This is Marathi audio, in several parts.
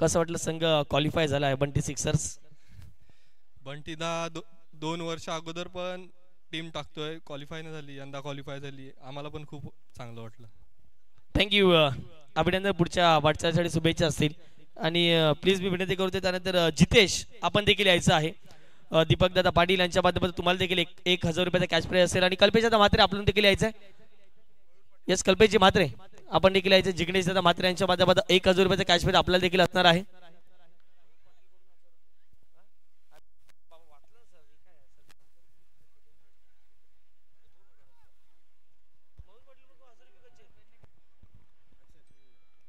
कसं वाटलं संघ क्वालिफाय झाला आहे बंटी सिक्सर्स? बंटी दा 2 वर्ष अगोदर पण टीम टाकतोय, क्वालिफाय नाही झाली, यंदा क्वालिफाय झाली, आम्हाला पण खूप चांगलं वाटलं. थँक्यू अभिनंदन, पुढच्या वाटचालीसाठी शुभेच्छा असतील. आणि प्लीज मी विनंती करतो त्यानंतर जितेश आपण देखील यायचं आहे. दीपक दादा पाटील यांच्या माध्यमातून तुम्हाला देखील 1000 रुपयाचा कॅश प्राइज असेल. आणि कल्पेश दादा म्हात्रे आपण देखील यायचं आहे. यस कल्पेशजी म्हात्रे आपण देखील यायचं. जिग्नेश दादा म्हात्रे यांच्या माध्यमातून 1000 रुपयाचा कॅश प्राइज आपल्याला देखील असणार आहे.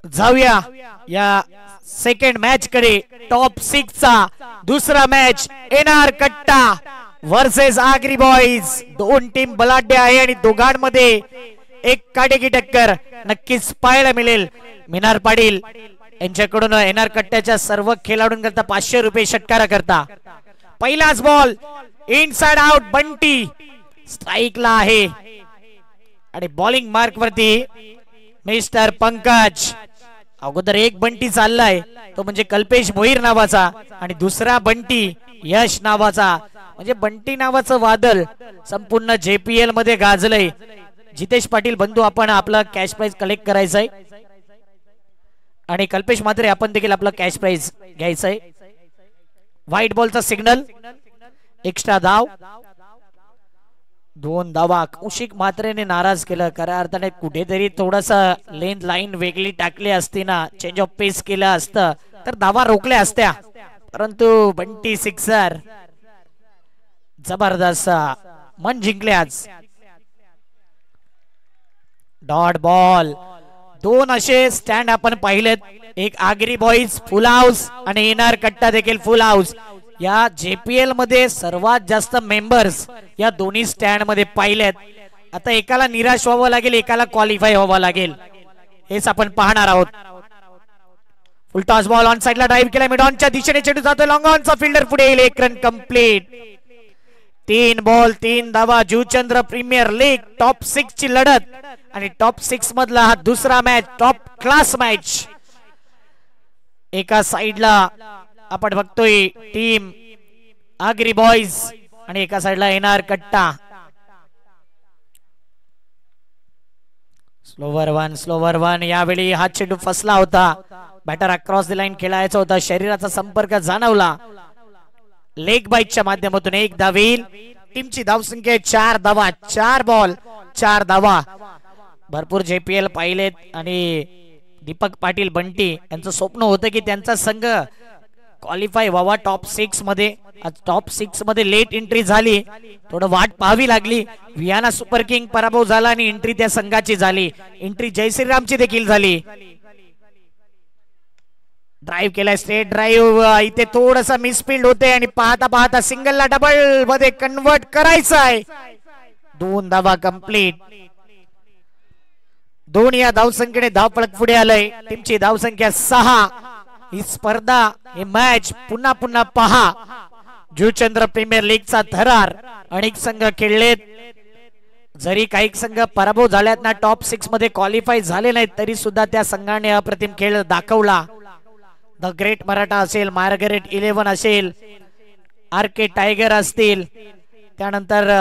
जाऊया या सेकंड मॅच कडे. टॉप 6 चा दुसरा मॅच एनआर कट्टा वर्सेस आगरी बॉईज. दोन टीम बलाढ्य आहे आणि दोघांमध्ये एक काटेकी टक्कर नक्कीच पाहायला मिळेल. मिनार पाटील यांच्याकडून एनआर कट्ट्याच्या सर्व खेळाडूंकरता 500 रुपये षटकारा करता. पहिलाच बॉल इनसाइड आउट. बंटी स्ट्राईकला आहे आणि बॉलिंग मार्क वरती मिस्टर पंकज. अगोदर एक बंटी चाललाय तो म्हणजे कल्पेश मोहीर नावाचा आणि दुसरा बंटी यश नावाचा. म्हणजे बंटी नावाचं वादळ संपूर्ण JPL मध्ये गाजलंय. जितेश पाटील बंधू आपण आपला कॅश प्राइज कलेक्ट करायचंय आणि कल्पेश म्हात्रे आपण देखील आपला कॅश प्राइज घ्यायचंय. व्हाईट बॉलचा सिग्नल, एक्स्ट्रा धाव. 2 धावा. कौशिक म्हात्रेने नाराज केलं. खऱ्या अर्थाने कुठेतरी थोडस लेंथ लाईन वेगळी टाकली असती ना, चेंज ऑफ पेस केलं असतं तर धावा रोखल्या असत्या. परंतु बंटी सिक्सर जबरदस्त मन जिंकले आज. Dot ball. 2 असे स्टँड आपण पाहिलेत. एक आगरी बॉईज फुल हाऊस आणि एनआर कट्टा देखील फुल हाऊस. या JPL मध्ये सर्वात जास्त मेंबर्स या दोन्ही स्टँड मध्ये पाहिलेत. आता एकाला निराश व्हावं लागेल, एकाला क्वालिफाय व्हावं लागेल, हेच आपण पाहणार आहोत. फुल टॉस बॉल ऑन साइडला ड्राइव्ह केला. मिड ऑनच्या दिशेने चेंडू जातोय. लॉंग ऑनचा फिल्डर पुढे येईल. 1 रन कंप्लीट. 3 बॉल 3 धावा. जुचंद्र प्रीमियर लीग टॉप 6 ची लढत आणि टॉप 6 मधला हा दुसरा मॅच, टॉप क्लास मॅच. एका साइडला आपण बघतोय टीम आगरी बॉईज आणि एका साइडला एनआर कट्टा. Slower one. यावेळी हा चेंडू फसला होता. बॅटर अक्रॉस द लाईन खेळायचा होता. शरीराचा संपर्क जाणवला. लेग बाईटच्या माध्यमातून 1 धाव येईल. टीमची धावसंख्या 4 धावा. 4 बॉल 4 धावा. भरपूर JPL पाहिलेत आणि दीपक पाटील बंटी यांचं स्वप्न होतं की त्यांचा संघ क्वालिफाय व्हावा टॉप 6 मध्ये. आज टॉप 6 मध्ये लेट एंट्री झाली, थोडं वाट पाहावी लागली. वियाना सुपर किंग पराभव झाला आणि एंट्री त्या संघाची झाली. एंट्री जयश्रीरामची देखील झाली. ड्राइव्ह केलाय, स्ट्रेट ड्राइव्ह. इथे थोडासा मिसफील्ड होते आणि पाहता पाहता सिंगलला डबल मध्ये कन्वर्ट करायचं आहे. 2 धावा कंप्लीट. 2 या धावसंख्येने धावफलक पुढे आलंय. टीमची धावसंख्या 6. ही स्पर्धा, हे मॅच पुन्हा पुन्हा पहा. जुचंद्र प्रीमियर लीगचा थरार अनेक संघ खेळलेत. जरी काही संघ पराभव झाल्यात ना, टॉप 6 मध्ये क्वालिफाय झाले नाहीत, तरी सुद्धा त्या संघाने अप्रतिम खेळ दाखवला. द ग्रेट मराठा असेल, मार्गरेट 11 असेल, RK टायगर असतील, त्यानंतर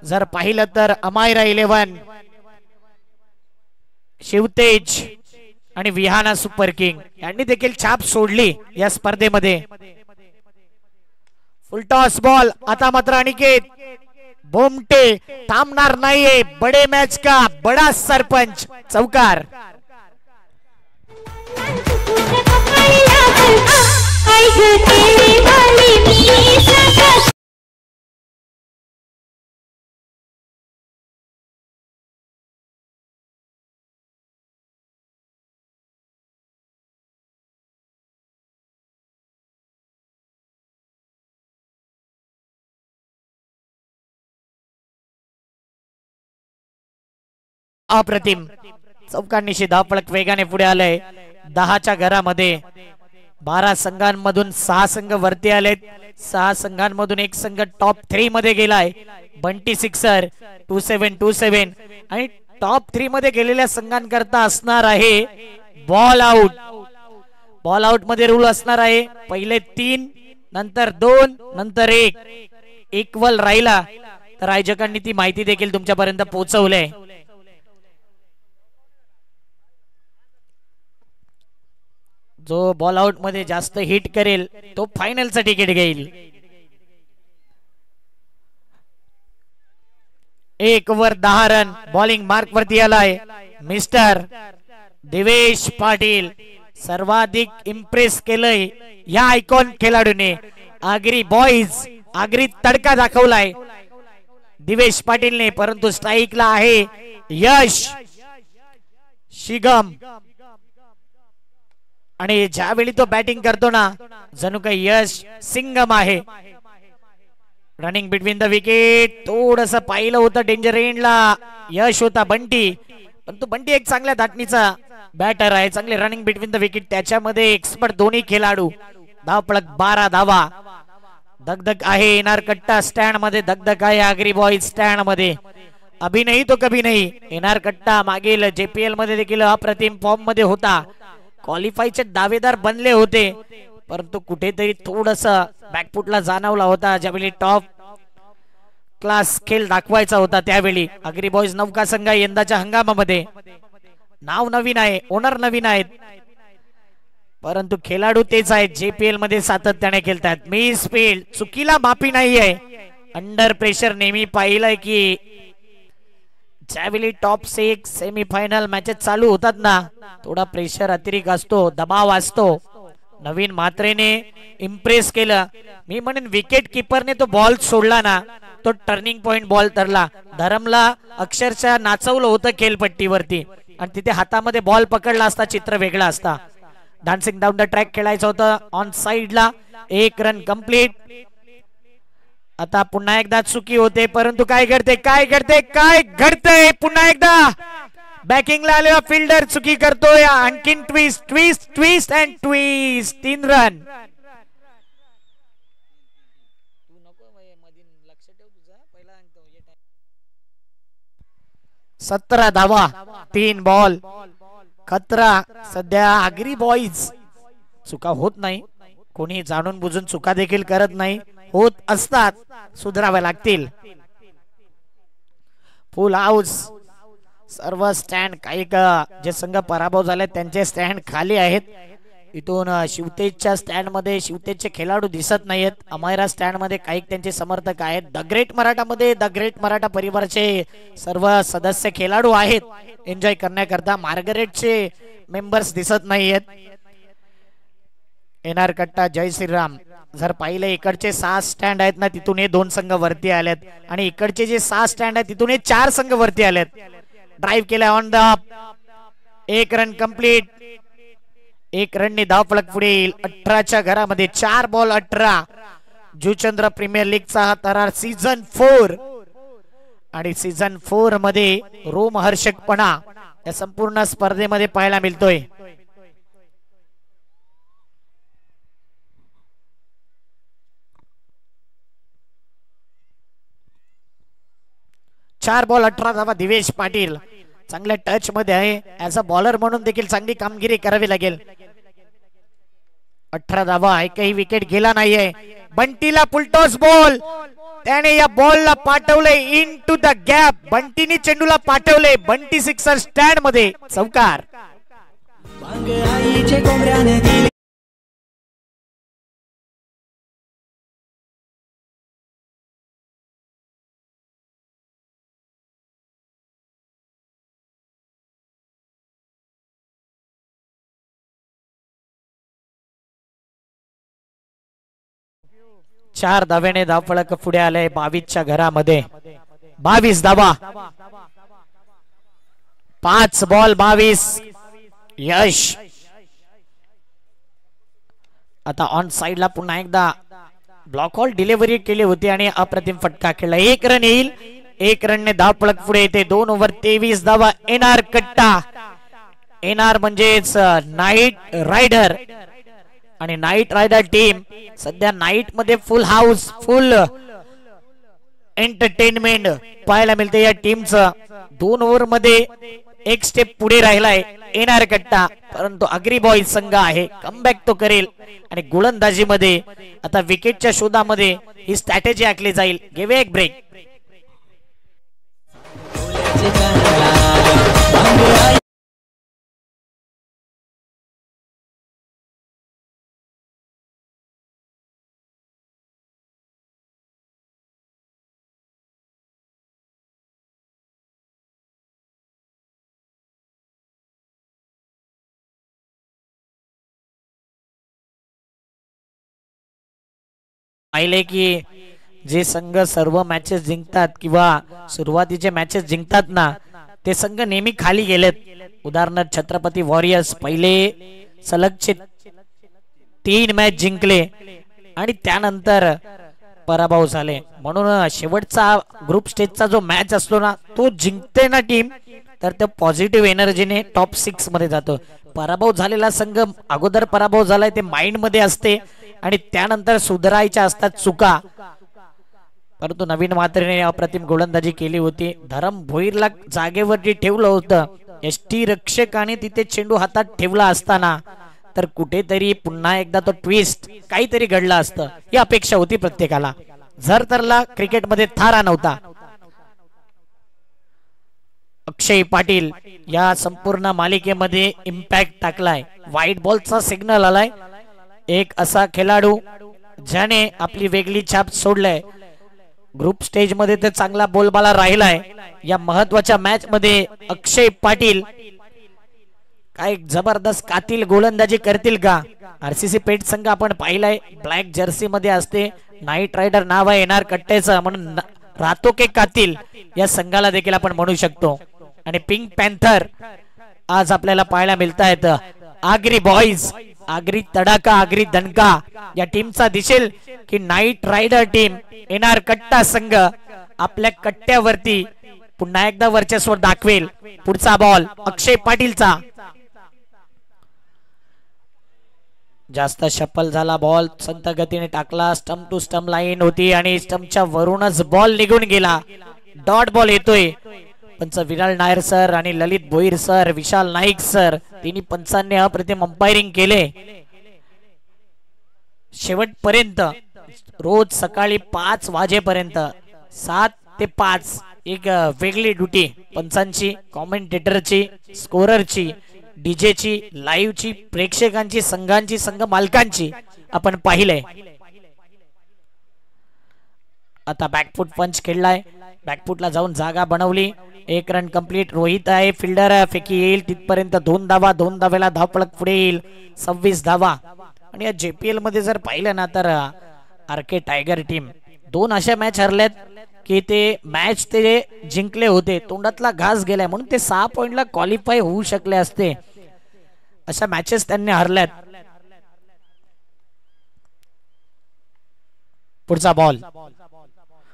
जर पाहिलं तर अमायरा 11, शिवतेज आणि विहाना सुपर किंग यांनी देखील छाप सोडली या स्पर्धेमध्ये. फुल टॉस बॉल. आता मात्र अनिकेत बोमटे थांबणार नाहीये. बडे मॅच का बडा सरपंच. चौकार. अप्रतिम. चौकांनीशी धावफलक वेगाने पुढे आलंय. 10च्या घरामध्ये 12 संघांमधून 6 संघ वरती आलेत. 6 संघांमधून एक संघ टॉप 3 मध्ये गेलाय. बंटी सिक्सर 2727 आणि टॉप 3 मध्ये गेलेल्या संघांकरता असणार आहे बॉल आउट. बॉल आउट मध्ये रूल असणार आहे. पहिले 3 नंतर 2 नंतर 1 इक्वल राहिला तर आयोजकांनी ती माहिती देखील तुमच्यापर्यंत पोहोचवलंय. जो बॉल आउट मध्ये जास्त हिट करेल तो फायनलचं तिकीट घेईल. 1 ओव्हर 10 रन बॉलिंग मार्क वरती आलाय मिस्टर दिवेश पाटील. सर्वाधिक इम्प्रेस केलंय या आयकॉन खेळाडूने. आगरी बॉईज आगरी तडका दाखवलाय दिवेश पाटीलने. परंतु स्ट्राईकला आहे यश शिगम आणि ज्यावेळी तो बॅटिंग करतो ना जणू काही यश सिंगम आहे. रनिंग बिटवीन द विकेट थोडस पाहिलं होतं डेंजर एंडला यश होता बंटी. पण तो बंटी एक चांगल्या धाटणीचा बॅटर आहे. चांगले रनिंग बिटवीन द विकेट त्याच्यामध्ये एक्सपर्ट दोन्ही खेळाडू. धावपळक 12 धावा. दगदग आहे येणार कट्टा स्टँड मध्ये. दगदग आहे आगरी बॉईज स्टँड मध्ये. अभी नाही तो कभी नाही. येणार कट्टा मागील JPL मध्ये देखील अप्रतिम फॉर्म मध्ये होता. क्वालिफायचे दावेदार बनले होते परंतु कुठेतरी थोडस बॅकफुटला जाणवला होता. ज्यावेळी टॉप क्लास खेळ दाखवायचा होता त्यावेळी. आगरी बॉईज नौका संघ यंदाच्या हंगामामध्ये नाव नवीन आहे ओनर नवीन आहेत परंतु खेळाडू तेच आहेत. JPL मध्ये सातत्याने खेळतात. मिस फील्ड चुकीला माफी नाही आहे. अंडर प्रेशर नेहमी पाहिलंय की ज्यावेळी टॉप 6 सेमीफायनल मॅचेस चालू होतात ना थोडा प्रेशर अतिरिक्त असतो दबाव असतो. नवीन मात्रेने इम्प्रेस केलं. मी म्हणेन विकेट किपरने तो बॉल सोडला ना तो टर्निंग पॉइंट बॉल ठरला. धरमला अक्षरशः नाचवलं होतं खेळपट्टीवरती आणि तिथे हातामध्ये बॉल पकडला असता चित्र वेगळा असता. डान्सिंग डाऊन द ट्रॅक खेळायचं होतं ऑन साइडला. 1 रन कंप्लीट. आता पुन्हा एकदा चुकी होते परंतु काय घडते पुन्हा एकदा बॅकिंगला आलेला फिल्डर चुकी करतोय. आणखीन ट्विस्ट अँड ट्विस्ट 3 रन. 17 धावा 3 बॉल. खतरा सध्या आगरी बॉईज. चुका होत नाही कोणी जाणून बुजून चुका देखील करत नाही. होत असतात सुधाराव्या लागतील. फुल हाऊस सर्व स्टँड. काही जे संघ पराभव झाले त्यांचे स्टँड खाली आहेत. इथून शिवतेजच्या स्टँड मध्ये शिवतेजचे खेळाडू दिसत नाहीत. अमायरा स्टँड मध्ये काही त्यांचे समर्थक आहेत. द ग्रेट मराठा मध्ये द ग्रेट मराठा परिवाराचे सर्व सदस्य खेळाडू आहेत एन्जॉय करण्याकरता. मार्गरेटचे मेंबर्स दिसत नाहीयेत. एनआर कट्टा जय श्रीराम. जर पाहिलं इकडचे 6 स्टँड आहेत ना तिथून हे 2 संघ वरती आलेत आणि इकडचे जे 6 स्टँड आहेत तिथून हे 4 संघ वरती आलेत. ड्राईव्ह केला ऑन द 1 रन कंप्लीट. 1 रनने धावफलक पुढे येईल. 18च्या घरामध्ये 4 बॉल 18. जुचंद्र प्रीमियर लीगचा हा तरार सीझन 4 आणि सीझन 4 मध्ये रोमहर्षकपणा या संपूर्ण स्पर्धेमध्ये पाहायला मिळतोय. चार बॉल 18 धावा. दिवेश पाटील चांगल्या टच मध्ये आहे. ऍज अ बॉलर म्हणून देखील चांगली कामगिरी करावी लागेल. 18 धावा. एकही विकेट गेला नाहीये. बंटीला फुलटॉस बॉल. त्याने या बॉलला पाठवले इन टू द गॅप. बंटीने चेंडूला पाठवले. बंटी सिक्सर स्टँड मध्ये. चौकार. चार धाव्याने धावफलक पुढे आले 22च्या घरामध्ये. 22 धावा. 5 बॉल 22. यश आता ऑन साइडला पुन्हा एकदा ब्लॉक हॉल डिलिव्हरी केली होती आणि अप्रतिम फटका खेळला. 1 रन येईल. 1 रनने धावफलक पुढे येते. 2 ओव्हर 23 धावा. एनआर कट्टा. एनआर म्हणजेच नाईट रायडर आणि नाईट रायडर टीम सध्या नाईट मध्ये फुल हाऊस फुल एंटरटेनमेंट पाहायला मिळते या टीमचं. 2 ओव्हर मध्ये एक स्टेप पुढे राहिलाय एनआर कट्टा, परंतु आगरी बॉईज संघ आहे कमबॅक तो करेल आणि गोलंदाजी मध्ये आता विकेटच्या शोधामध्ये ही स्ट्रॅटेजी आखली जाईल. गिव्ह एक ब्रेक. पाहिले की जे संघ सर्व मॅचेस जिंकतात किंवा सुरुवातीचे मॅचेस जिंकतात ना, ते संघ नेहमी खाली गेलेत. उदाहरणार्थ छत्रपती वॉरियर्स पहिले सलगचे 3 मॅच जिंकले आणि त्यानंतर पराभव झाले. म्हणून शेवटचा ग्रुप स्टेजचा जो मॅच असतो ना, तो जिंकते ना टीम, तर ते पॉझिटिव्ह एनर्जीने टॉप 6 मध्ये जातो. पराभव झालेला संघ अगोदर पराभव झालाय ते माइंड मध्ये असते आणि त्यानंतर सुधारायच्या असतात चुका. परंतु नवीन मात्रेने अप्रतिम गोलंदाजी केली होती. धरम भोईरला जागेवरती ठेवलं होतं. एसटी रक्षकाने तिथे चेंडू हातात ठेवला असताना तर कुठेतरी पुन्हा एकदा तो ट्विस्ट काहीतरी घडला असतं, ही अपेक्षा होती प्रत्येकाला. झरतरला क्रिकेटमध्ये थारा नव्हता. अक्षय पाटील या संपूर्ण मालिकेमध्ये इम्पॅक्ट टाकलाय. व्हाईट बॉलचा सिग्नल आलाय. एक असा खेळाडू ज्याने आपली वेगळी छाप सोडलाय. ग्रुप स्टेज मध्ये ते चांगला बोलबाला राहिलाय. या महत्वाच्या मॅच मध्ये अक्षय पाटील काय जबरदस्त कातील गोलंदाजी करतील का? आरसीसी पेठ संघ आपण पाहिलाय ब्लॅक जर्सी मध्ये असते. नाईट रायडर नाव आहे एनआर कट्ट्याचं, म्हणून रातो के कातील या संघाला देखील आपण म्हणू शकतो. आणि पिंक पॅन्थर आज आपल्याला पाहायला मिळत आहेत. आगरी बॉईज, आगरी तडाका, आगरी दणका या टीमचा दिसेल की नाईट रायडर टीम एनआर कट्टा संघ आपल्या कट्ट्यावरती पुन्हा एकदा वर्चस्व दाखवेल. पुढचा बॉल अक्षय पाटीलचा. जास्त शफल झाला बॉल, संत गतीने टाकला. स्टंप टू स्टंप लाईन होती आणि स्टंपच्या वरूनच बॉल निघून गेला. डॉट बॉल येतोय. पंच विराल नायर सर आणि ललित भोईर सर, विशाल नाईक सर, तिन्ही पंचांनी अप्रतिम अंपायरिंग केले. शेवटपर्यंत रोज सकाळी 5 वाजेपर्यंत 7 ते 5 एक वेगळी ड्युटी पंचांची, कॉमेंटेटरची, स्कोररची, डीजेची, लाईव्हची, प्रेक्षकांची, संघांची, संघ मालकांची आपण पाहिले. आता बॅकफुट पंच खेळलाय. बॅकफुटला जाऊन जागा बनवली. 1 रन कंप्लीट. रोहित आहे फिल्डर, फेकी येईल तिथपर्यंत 2 धावा. 2 धाव्याला धावपळक पुढे येईल. 26 धावा. आणि या JPL मध्ये जर पाहिलं ना तर आरके टायगर टीम 2 अशा मॅच हरल्यात की ते मॅच ते जिंकले होते, तोंडातला घास गेलाय म्हणून ते 6 पॉइंटला क्वालिफाय होऊ शकले असते. अशा मॅचेस त्यांनी हरल्यात. पुढचा बॉल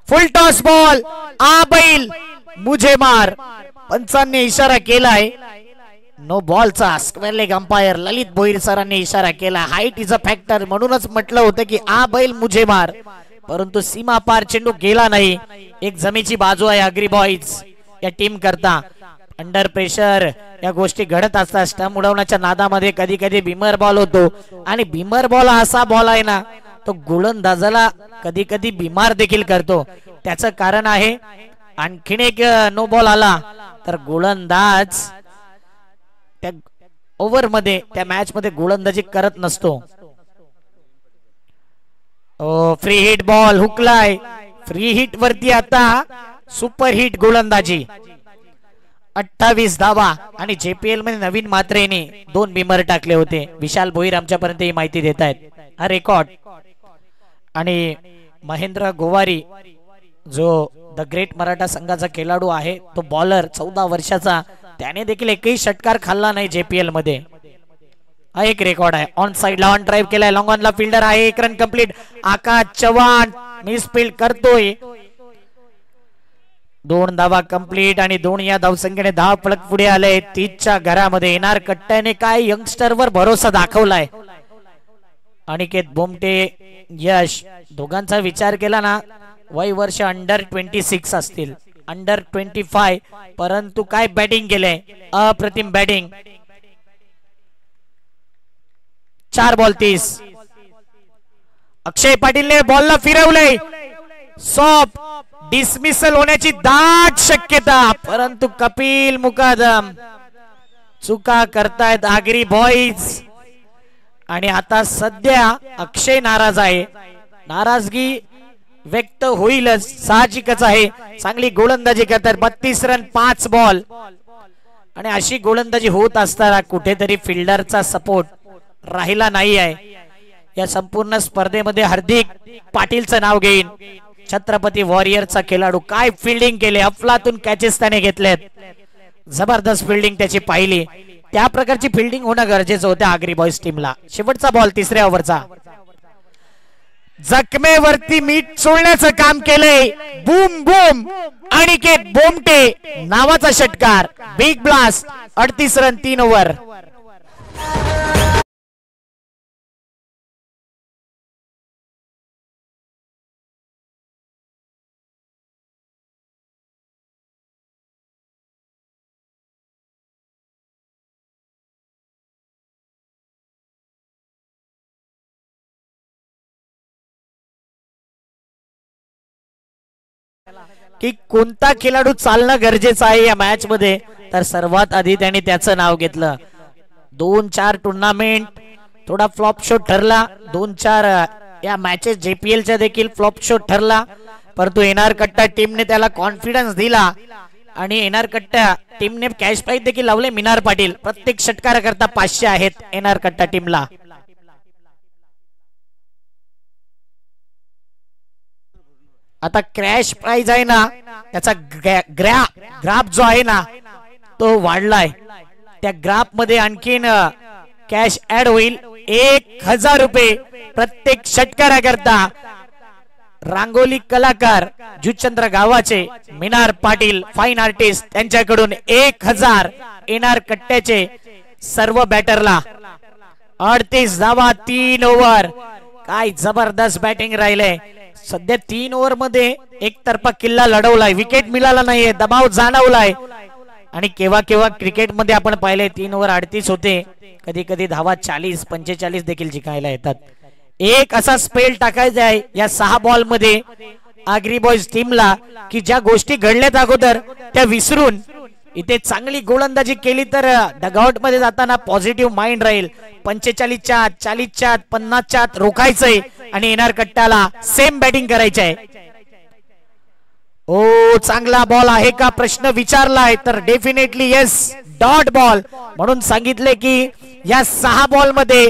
फुल टॉस बॉल. आ बैल मुझे मार. पंचांनी इशारा केलाय नो बॉलचा. स्क्वेअर लेग अंपायर ललित भोईर सरांनी इशारा केला. हाईट इज अ फॅक्टर म्हणूनच म्हटलं होतं की आ बैल मुझे मार, परंतु सीमा पार चेंडू गेला नाही. एक जमेची बाजू आहे आगरी बॉईज या टीम करता. अंडर प्रेशर या गोष्टी घडत असतात. स्टंप उडवण्याच्या नादामध्ये कधी कधी बिमर बॉल होतो आणि बिमर बॉल असा बॉल आहे ना, तो गोलंदाजाला कधी कधी बिमार देखील करतो. त्याचं कारण आहे आणखीन एक नो बॉल आला तर गोलंदाज त्या ओव्हर मध्ये त्या मॅच मध्ये गोलंदाजी करत नसतो. फ्री हिट बॉल हुकलाय. फ्री हिट वरती आता सुपर हिट गोलंदाजी. 28 धावा. आणि JPL मध्ये नवीन मात्रेने 2 बिमर टाकले होते. विशाल भोईर आमच्यापर्यंत ही माहिती देत आहेत. हा रेकॉर्ड. आणि महेंद्र गोवारी जो द ग्रेट मराठा संघाचा खेळाडू आहे, तो बॉलर 14 वर्षाचा, त्याने देखील एकही षटकार खाल्ला नाही JPL मध्ये. हा एक रेकॉर्ड आहे. ऑन साइडला ऑन ड्राइव्ह केलाय. लॉंग ऑनला फिल्डर आहे. 1 रन कंप्लीट. आकाश चव्हाण मिसफील्ड करतोय. 2 धावा कंप्लीट आणि 2 या धावसंख्येने धाव फलक पुढे आले. 30च्या घरामध्ये एनआर कट्ट्याने काय यंगस्टर वर भरोसा दाखवलाय. अनिकेत बोमटे, यश दोघांचा विचार केला ना, वय वर्ष अंडर 26 असतील. अंडर 25, परंतु काय बॅटिंग केलंय, अप्रतिम बॅटिंग. 4 बॉल 30. अक्षय पाटीलने बॉलला फिरवलंय, सॉफ्ट डिसमिसल होण्याची दाट शक्यता, परंतु कपिल मुकादम. चुका करतायत आगरी बॉईज. आणि आता सध्या अक्षय नाराज आहे, नाराजगी व्यक्त होईलच, साहजिकच आहे. चांगली गोलंदाजी करतात, 32 रन 5 बॉल. आणि अशी गोलंदाजी होत असताना कुठेतरी फिल्डरचा सपोर्ट राहिला नाही आहे. या संपूर्ण स्पर्धेमध्ये हार्दिक पाटीलचं नाव घेईन. छत्रपती वॉरियरचा खेळाडू, काय फिल्डिंग केले, अफलातून कॅचेस त्याने घेतलेत, जबरदस्त फिल्डिंग त्याची पाहिली. त्या प्रकारची फिल्डिंग होणं गरजेचं होतं आगरी बॉईज टीमला. शेवटचा बॉल 3ऱ्या ओव्हरचा. जखमेवरती मीठ चोळण्याचं काम केलंय, बूम बूम. अनिकेत बोमटे नावाचा षटकार, बिग ब्लास्ट. 38 run 3 over. की कोणता खेळाडू चालणं गरजेचं आहे या मॅच मध्ये, तर सर्वात आधी त्याने त्याचं नाव घेतलं. 2-4 टुर्नामेंट थोडा फ्लॉप शो ठरला, 2-4 या मॅचेस JPLच्या देखील फ्लॉप शो ठरला, परंतु एनआर कट्टा टीमने त्याला कॉन्फिडन्स दिला. आणि एनआर कट्टा टीमने कॅश प्राइज देखील लावले. मिनार पाटील, प्रत्येक षटकाराकरता 500 आहेत एनआर कट्टा टीमला. आता क्रॅश प्राइज आहे ना, त्याचा ग्राफ जो आहे ना तो वाढलाय. त्या ग्राफ मध्ये आणखीन कॅश ऍड होईल. 1000 रुपये प्रत्येक षटकाराकरता. रांगोली कलाकार जुचंद्र गावाचे मिनार पाटील, फाईन आर्टिस्ट, त्यांच्याकडून 1000. एनआर कट्ट्याचे सर्व बॅटरला 38 धावा 3 ओव्हर. काय जबरदस्त बॅटिंग राहिले. सध्या 3 ओव्हर मध्ये एकतर्फा किल्ला लढवलाय, विकेट मिळाला नाहीये, दबाव जाणवलाय. आणि केव्हा केव्हा क्रिकेट मध्ये आपण पाहिले 3 ओव्हर 38 होते, कधी कधी धावा 40-45 देखील जिंकायला येतात. एक असा स्पेल टाकायचा आहे या 6 बॉल मध्ये आगरी बॉईज टीमला, की ज्या गोष्टी घडल्यात अगोदर त्या विसरून इथे चांगली गोलंदाजी केली तर डगआउट मध्ये जाताना पॉझिटिव्ह माइंड राहील. 45च्या आत, 40च्या आत, 50च्या आत रोखायचंय आणि एनआर कट्टाला सेम बॅटिंग करायची आहे. ओ, चांगला बॉल आहे का प्रश्न विचारलाय तर डेफिनेटली येस, डॉट बॉल म्हणून सांगितले की या 6 बॉल मध्ये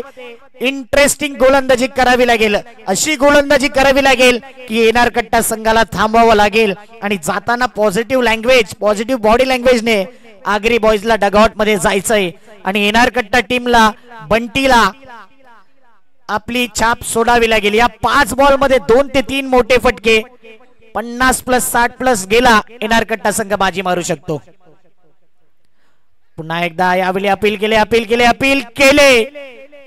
इंटरेस्टिंग गोलंदाजी करावी लागेल. अशी गोलंदाजी करावी लागेल की एनआर कट्टा संघाला थांबवावं लागेल. आणि जाताना पॉझिटिव्ह लँग्वेज, पॉझिटिव्ह बॉडी लँग्वेजने आगरी बॉईजला डगआउट मध्ये जायचंय. आणि एनआर कट्टा टीमला, बंटीला आपली छाप सोडावी लागेल. या 5 बॉल मध्ये 2 ते 3 मोठे फटके, 50+ 60+ गेला, एनआर कट्टा संघ बाजी मारू शकतो. पुन्हा एकदा यावेळी अपील केले.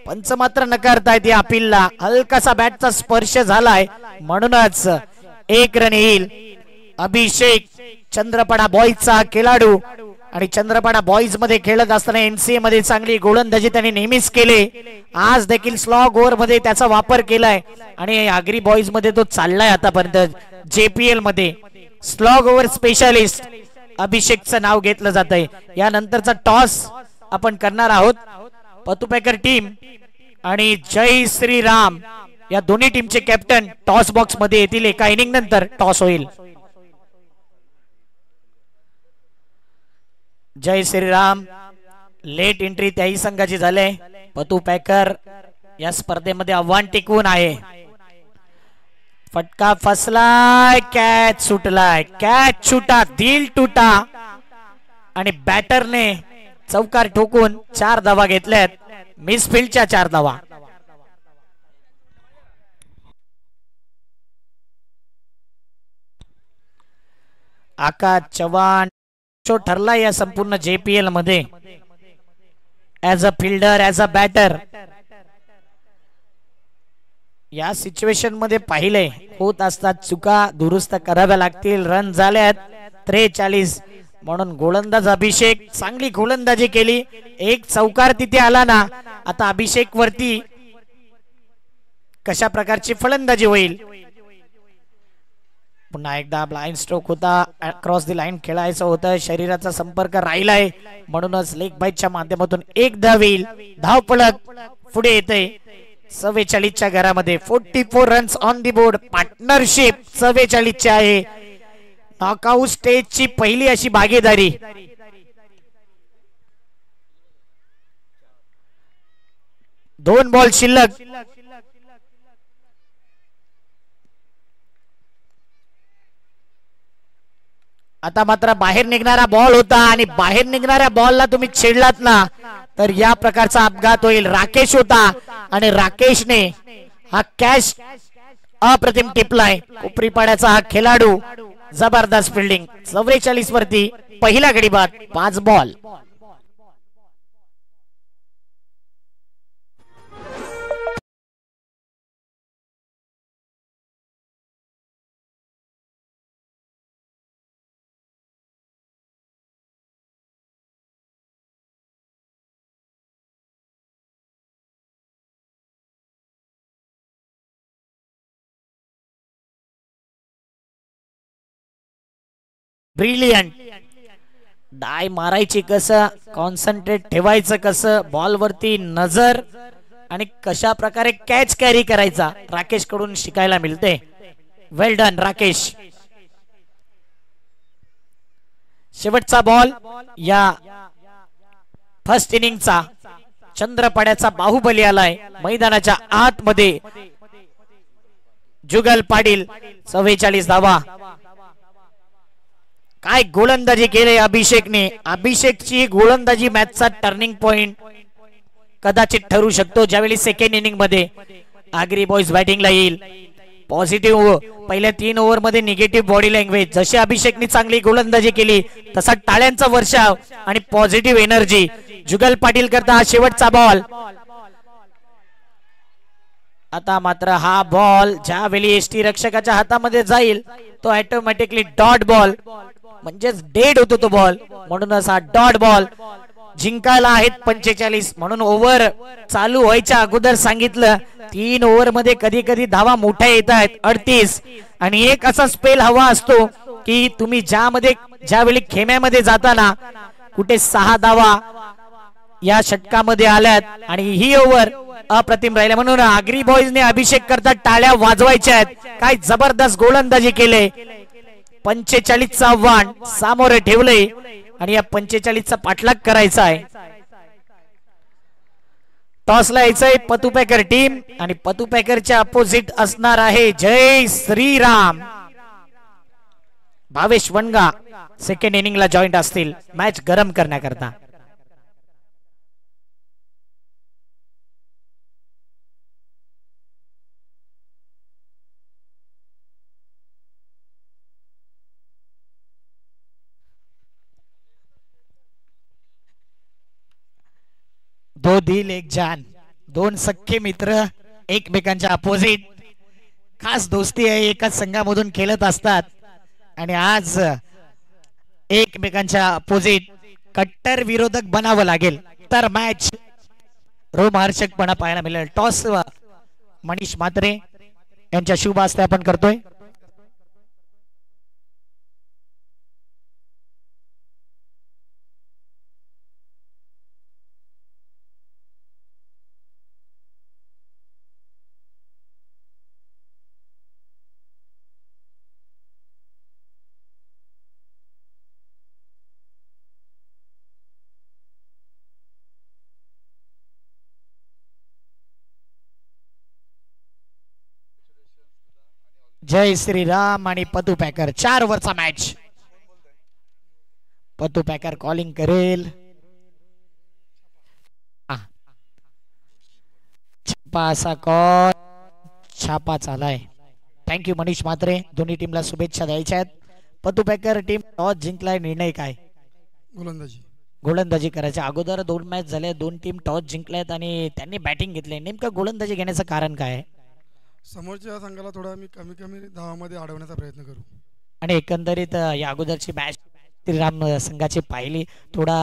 पंच मात्र नकारतायत या अपीलला. हलकासा बॅटचा स्पर्श झालाय म्हणूनच 1 रन येईल. अभिषेक चंद्रपाडा बॉईजचा खेळाडू आणि चंद्रपाडा बॉईज मध्ये खेळत असताना NCA मध्ये चांगली गोलंदाजी त्याने नेहमीच केले. आज देखील स्लॉग ओव्हर मध्ये त्याचा वापर केलाय आणि आगरी बॉईज मध्ये तो चाललाय आतापर्यंत. JPL मध्ये स्लॉग ओव्हर स्पेशालिस्ट अभिषेकचं नाव घेतलं जात आहे. यानंतरचा टॉस आपण करणार आहोत. पतुपेकर टीम आणि जय श्रीराम या दोन्ही टीमचे कॅप्टन टॉस बॉक्स मध्ये येतील. एका इनिंग नंतर टॉस होईल. जय श्रीराम लेट एंट्री त्याही संघाची झाले. पतुपेकर या स्पर्धेमध्ये आव्हान टिकवून आहे. फटका फसलाय, कॅच सुटलाय, कॅच छुटा, दिल टुटा. आणि बॅटरने चौकार ठोकून 4 धावा घेतल्यात. मिसफिल्डच्या 4 धावा. आकाश चव्हाण शो ठरला या संपूर्ण JPL मध्ये as a fielder, as a batter. या सिच्युएशन मध्ये पाहिले होत असतात चुका दुरुस्त कराव्या लागतील. रन झाल्यात 43. म्हणून गोलंदाज अभिषेक चांगली गोलंदाजी केली. एक चौकार तिथे आला ना. आता अभिषेक वरती कशा प्रकारची फलंदाजी होईल. पुन्हा एकदा ब्लाइंड स्ट्रोक होता. क्रॉस द लाईन खेळायचं होतं. शरीराचा संपर्क राहिलाय म्हणूनच लेग बाईटच्या माध्यमातून एक धाव येईल. धाव पलक पुढे येते 44च्या घरामध्ये. 44 runs on the board. Partnership 44ची आहे. नॉकआउट स्टेजची पहिली अशी भागीदारी. दोन बॉल शिल्लक. आता मात्र बाहेर निघणारा बॉल होता आणि बाहेर निघणाऱ्या बॉलला तुम्ही छेडलात ना तर या प्रकारचा अपघात होईल. राकेश होता आणि राकेशने हा कॅच अप्रतिम टिपलाय. कोपरी पाड्याचा हा खेळाडू. जबरदस्त फिल्डिंग. 44 वरती पहिला गडी बाद. 5 बॉल. ब्रिलियंट. डाय मारायची कसं, कॉन्सन्ट्रेट ठेवायचं कसं, बॉल वरती नजर आणि कशा प्रकारे कॅच कॅरी करायचा राकेश कडून शिकायला मिळते. वेल डन राकेश. शेवटचा बॉल या फर्स्ट इनिंगचा. चंद्रपाड्याचा बाहुबली आलाय मैदानाच्या आतमध्ये. जुगल पाटील. 44 धावा. काय गोलंदाजी केले अभिषेकने. अभिषेकची गोलंदाजी मॅचचा टर्निंग पॉइंट कदाचित ठरू शकतो. ज्यावेळी सेकंड इनिंग मध्ये आगरी बॉयज बॅटिंगला येईल. पॉझिटिव्ह पहिल्या 3 ओव्हर मध्ये निगेटिव्ह बॉडी लँग्वेज. जशी अभिषेकने चांगली गोलंदाजी केली तसा टाळ्यांचा वर्षाव आणि पॉझिटिव्ह एनर्जी. जुगल पाटील करता हा शेवटचा बॉल. आता मात्र हा बॉल ज्यावेळी एसटी रक्षकाच्या हातामध्ये जाईल तो ऑटोमॅटिकली डॉट बॉल म्हणजेच डेड होतो तो बॉल. म्हणूनच हा डॉट बॉल. जिंकायला आहेत 45. म्हणून ओव्हर चालू व्हायच्या अगोदर सांगितलं 3 ओव्हर मध्ये कधी कधी धावा मोठ्या येत आहेत 38. आणि एक असा स्पेल हवा असतो की तुम्ही ज्यावेळी खेम्यामध्ये जाताना कुठे 6 धावा या षटकामध्ये आल्यात आणि ही ओव्हर अप्रतिम राहिल्या. म्हणून आगरी बॉयजने अभिषेक करता टाळ्या वाजवायच्या आहेत. काय जबरदस्त गोलंदाजी केले. 45चं आव्हान सामोरे ठेवले आणि या 45चा पाठलाग करायचा आहे. टॉसला यायचंय पतुपेकर टीम आणि पतुपेकरच्या अपोजिट असणार आहे जय श्रीराम. भावेश वनगा सेकंड इनिंगला जॉईंट असतील मॅच गरम करण्याकरता. दो दिल एक जान. 2 सख्खे मित्र एकमेकांच्या अपोजिट. खास दोस्ती आहे. एकाच संघामधून खेळत असतात आणि आज एकमेकांच्या अपोजिट कट्टर विरोधक बनावं लागेल तर मॅच रोमहर्षकपणा पाहायला मिळेल. टॉस मनीष म्हात्रे यांच्या शुभ हस्ते आपण करतोय. जय श्रीराम आणि पतुपेकर 4 ओव्हरचा मॅच. पतुपेकर कॉलिंग करेल. छापा असा कॉल. छापा चालाय. थँक्यू मनीष म्हात्रे. दोन्ही टीमला शुभेच्छा द्यायच्या आहेत. पतुपेकर टीम टॉस जिंकलाय. निर्णय काय. गोलंदाजी करायच्या अगोदर 2 मॅच झाले. 2 टीम टॉस जिंकल्यात आणि त्यांनी बॅटिंग घेतली. नेमकं गोलंदाजी घेण्याचं कारण काय आहे. समोरच्या संघाला थोडा आम्ही कमी धावामध्ये अडवण्याचा प्रयत्न करू आणि एकंदरीत या अगोदरची मॅच श्रीराम संघाची पाहिली, थोडा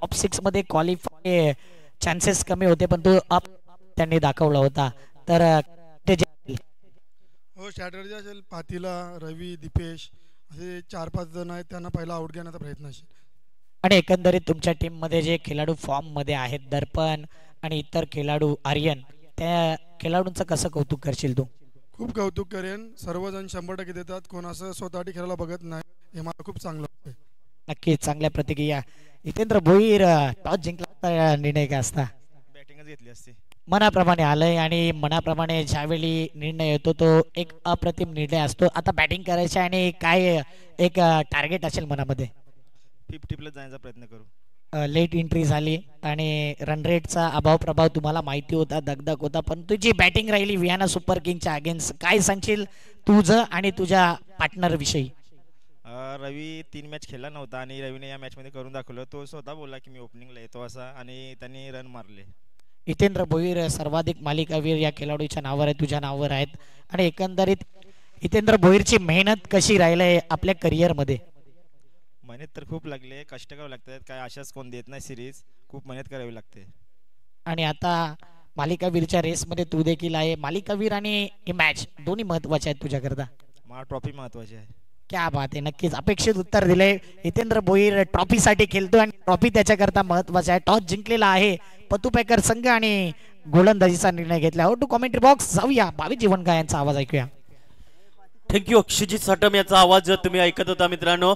टॉप 6 मध्ये क्वालिफाय चान्सेस कमी होते, पण तो अप त्यांनी दाखवला होता. तर हो, स्ट्रॅटर्जी असेल. पातीला, रवी, दीपेश असे 4-5 जण आहेत, त्यांना पहिला आउट घेण्याचा प्रयत्न असेल. आणि एकंदरीत तुमच्या टीम मध्ये जे खेळाडू फॉर्म मध्ये आहेत, दर्पण आणि इतर खेळाडू, आर्यन, त्या खेळाडूंचं कसं कौतुक करशील तू? खूप कौतुक करेन. सर्वजण 100% देतात, कोण असं स्वतःसाठी खेळायला बघत नाही, हे मला खूप चांगलं वाटतं. नक्कीच चांगल्या प्रतिक्रिया. हितेंद्र भोईर, टॉस जिंकला निर्णय काय असता? बॅटिंगच घेतली असती. मनाप्रमाणे आलंय आणि मनाप्रमाणे ज्यावेळी निर्णय येतो तो एक अप्रतिम निर्णय असतो. आता बॅटिंग करायची आणि काय एक टार्गेट असेल मनामध्ये? 50 प्लस जाण्याचा प्रयत्न करू. लेट एंट्री झाली आणि रन रेटचा अभाव प्रभाव तुम्हाला माहिती होता, दगदग होता, पण तुझी बॅटिंग राहिली वियाना सुपर किंगच्या अगेन्स्ट. काय सांगशील तुझं आणि तुझ्या पार्टनर विषयी? रवी 3 मॅच खेळला नव्हता आणि रवीने या मॅचमध्ये करून दाखवलं. तो स्वतः बोलला की मी ओपनिंगला येतो असा, आणि त्यांनी रन मारले. हितेंद्र भोईर सर्वाधिक मालिकावीर या खेळाडूच्या नावावर आहे, तुझ्या नावावर आहेत. आणि एकंदरीत हितेंद्र भोईरची मेहनत कशी राहिली आपल्या करिअरमध्ये? मेहनत तर खूप लागले, कष्ट करावे लागतात. काय अशाच कोण देत नाही सिरीज, खूप मेहनत करावी लागते. आणि आता मालिकावीरच्या रेसमध्ये तू देखील आहे. मालिकावीर आणि ही मॅच दोन्ही महत्वाचे आहेत तुझ्याकरता? मला ट्रॉफी महत्वाची आहे. क्या बात आहे. नक्कीच अपेक्षित उत्तर दिले. हितेंद्र भोईर ट्रॉफीसाठी खेळतो आणि ट्रॉफी त्याच्याकरता महत्वाचा आहे. टॉस जिंकलेला आहे पतुपेकर संघ आणि गोलंदाजीचा निर्णय घेतला. हो टू कॉमेंट्री बॉक्स जाऊया, भावी जीवनका यांचा आवाज ऐकूया. थँक्यू. अक्षयजित साटम याचा आवाज तुम्ही ऐकत होता मित्रांनो.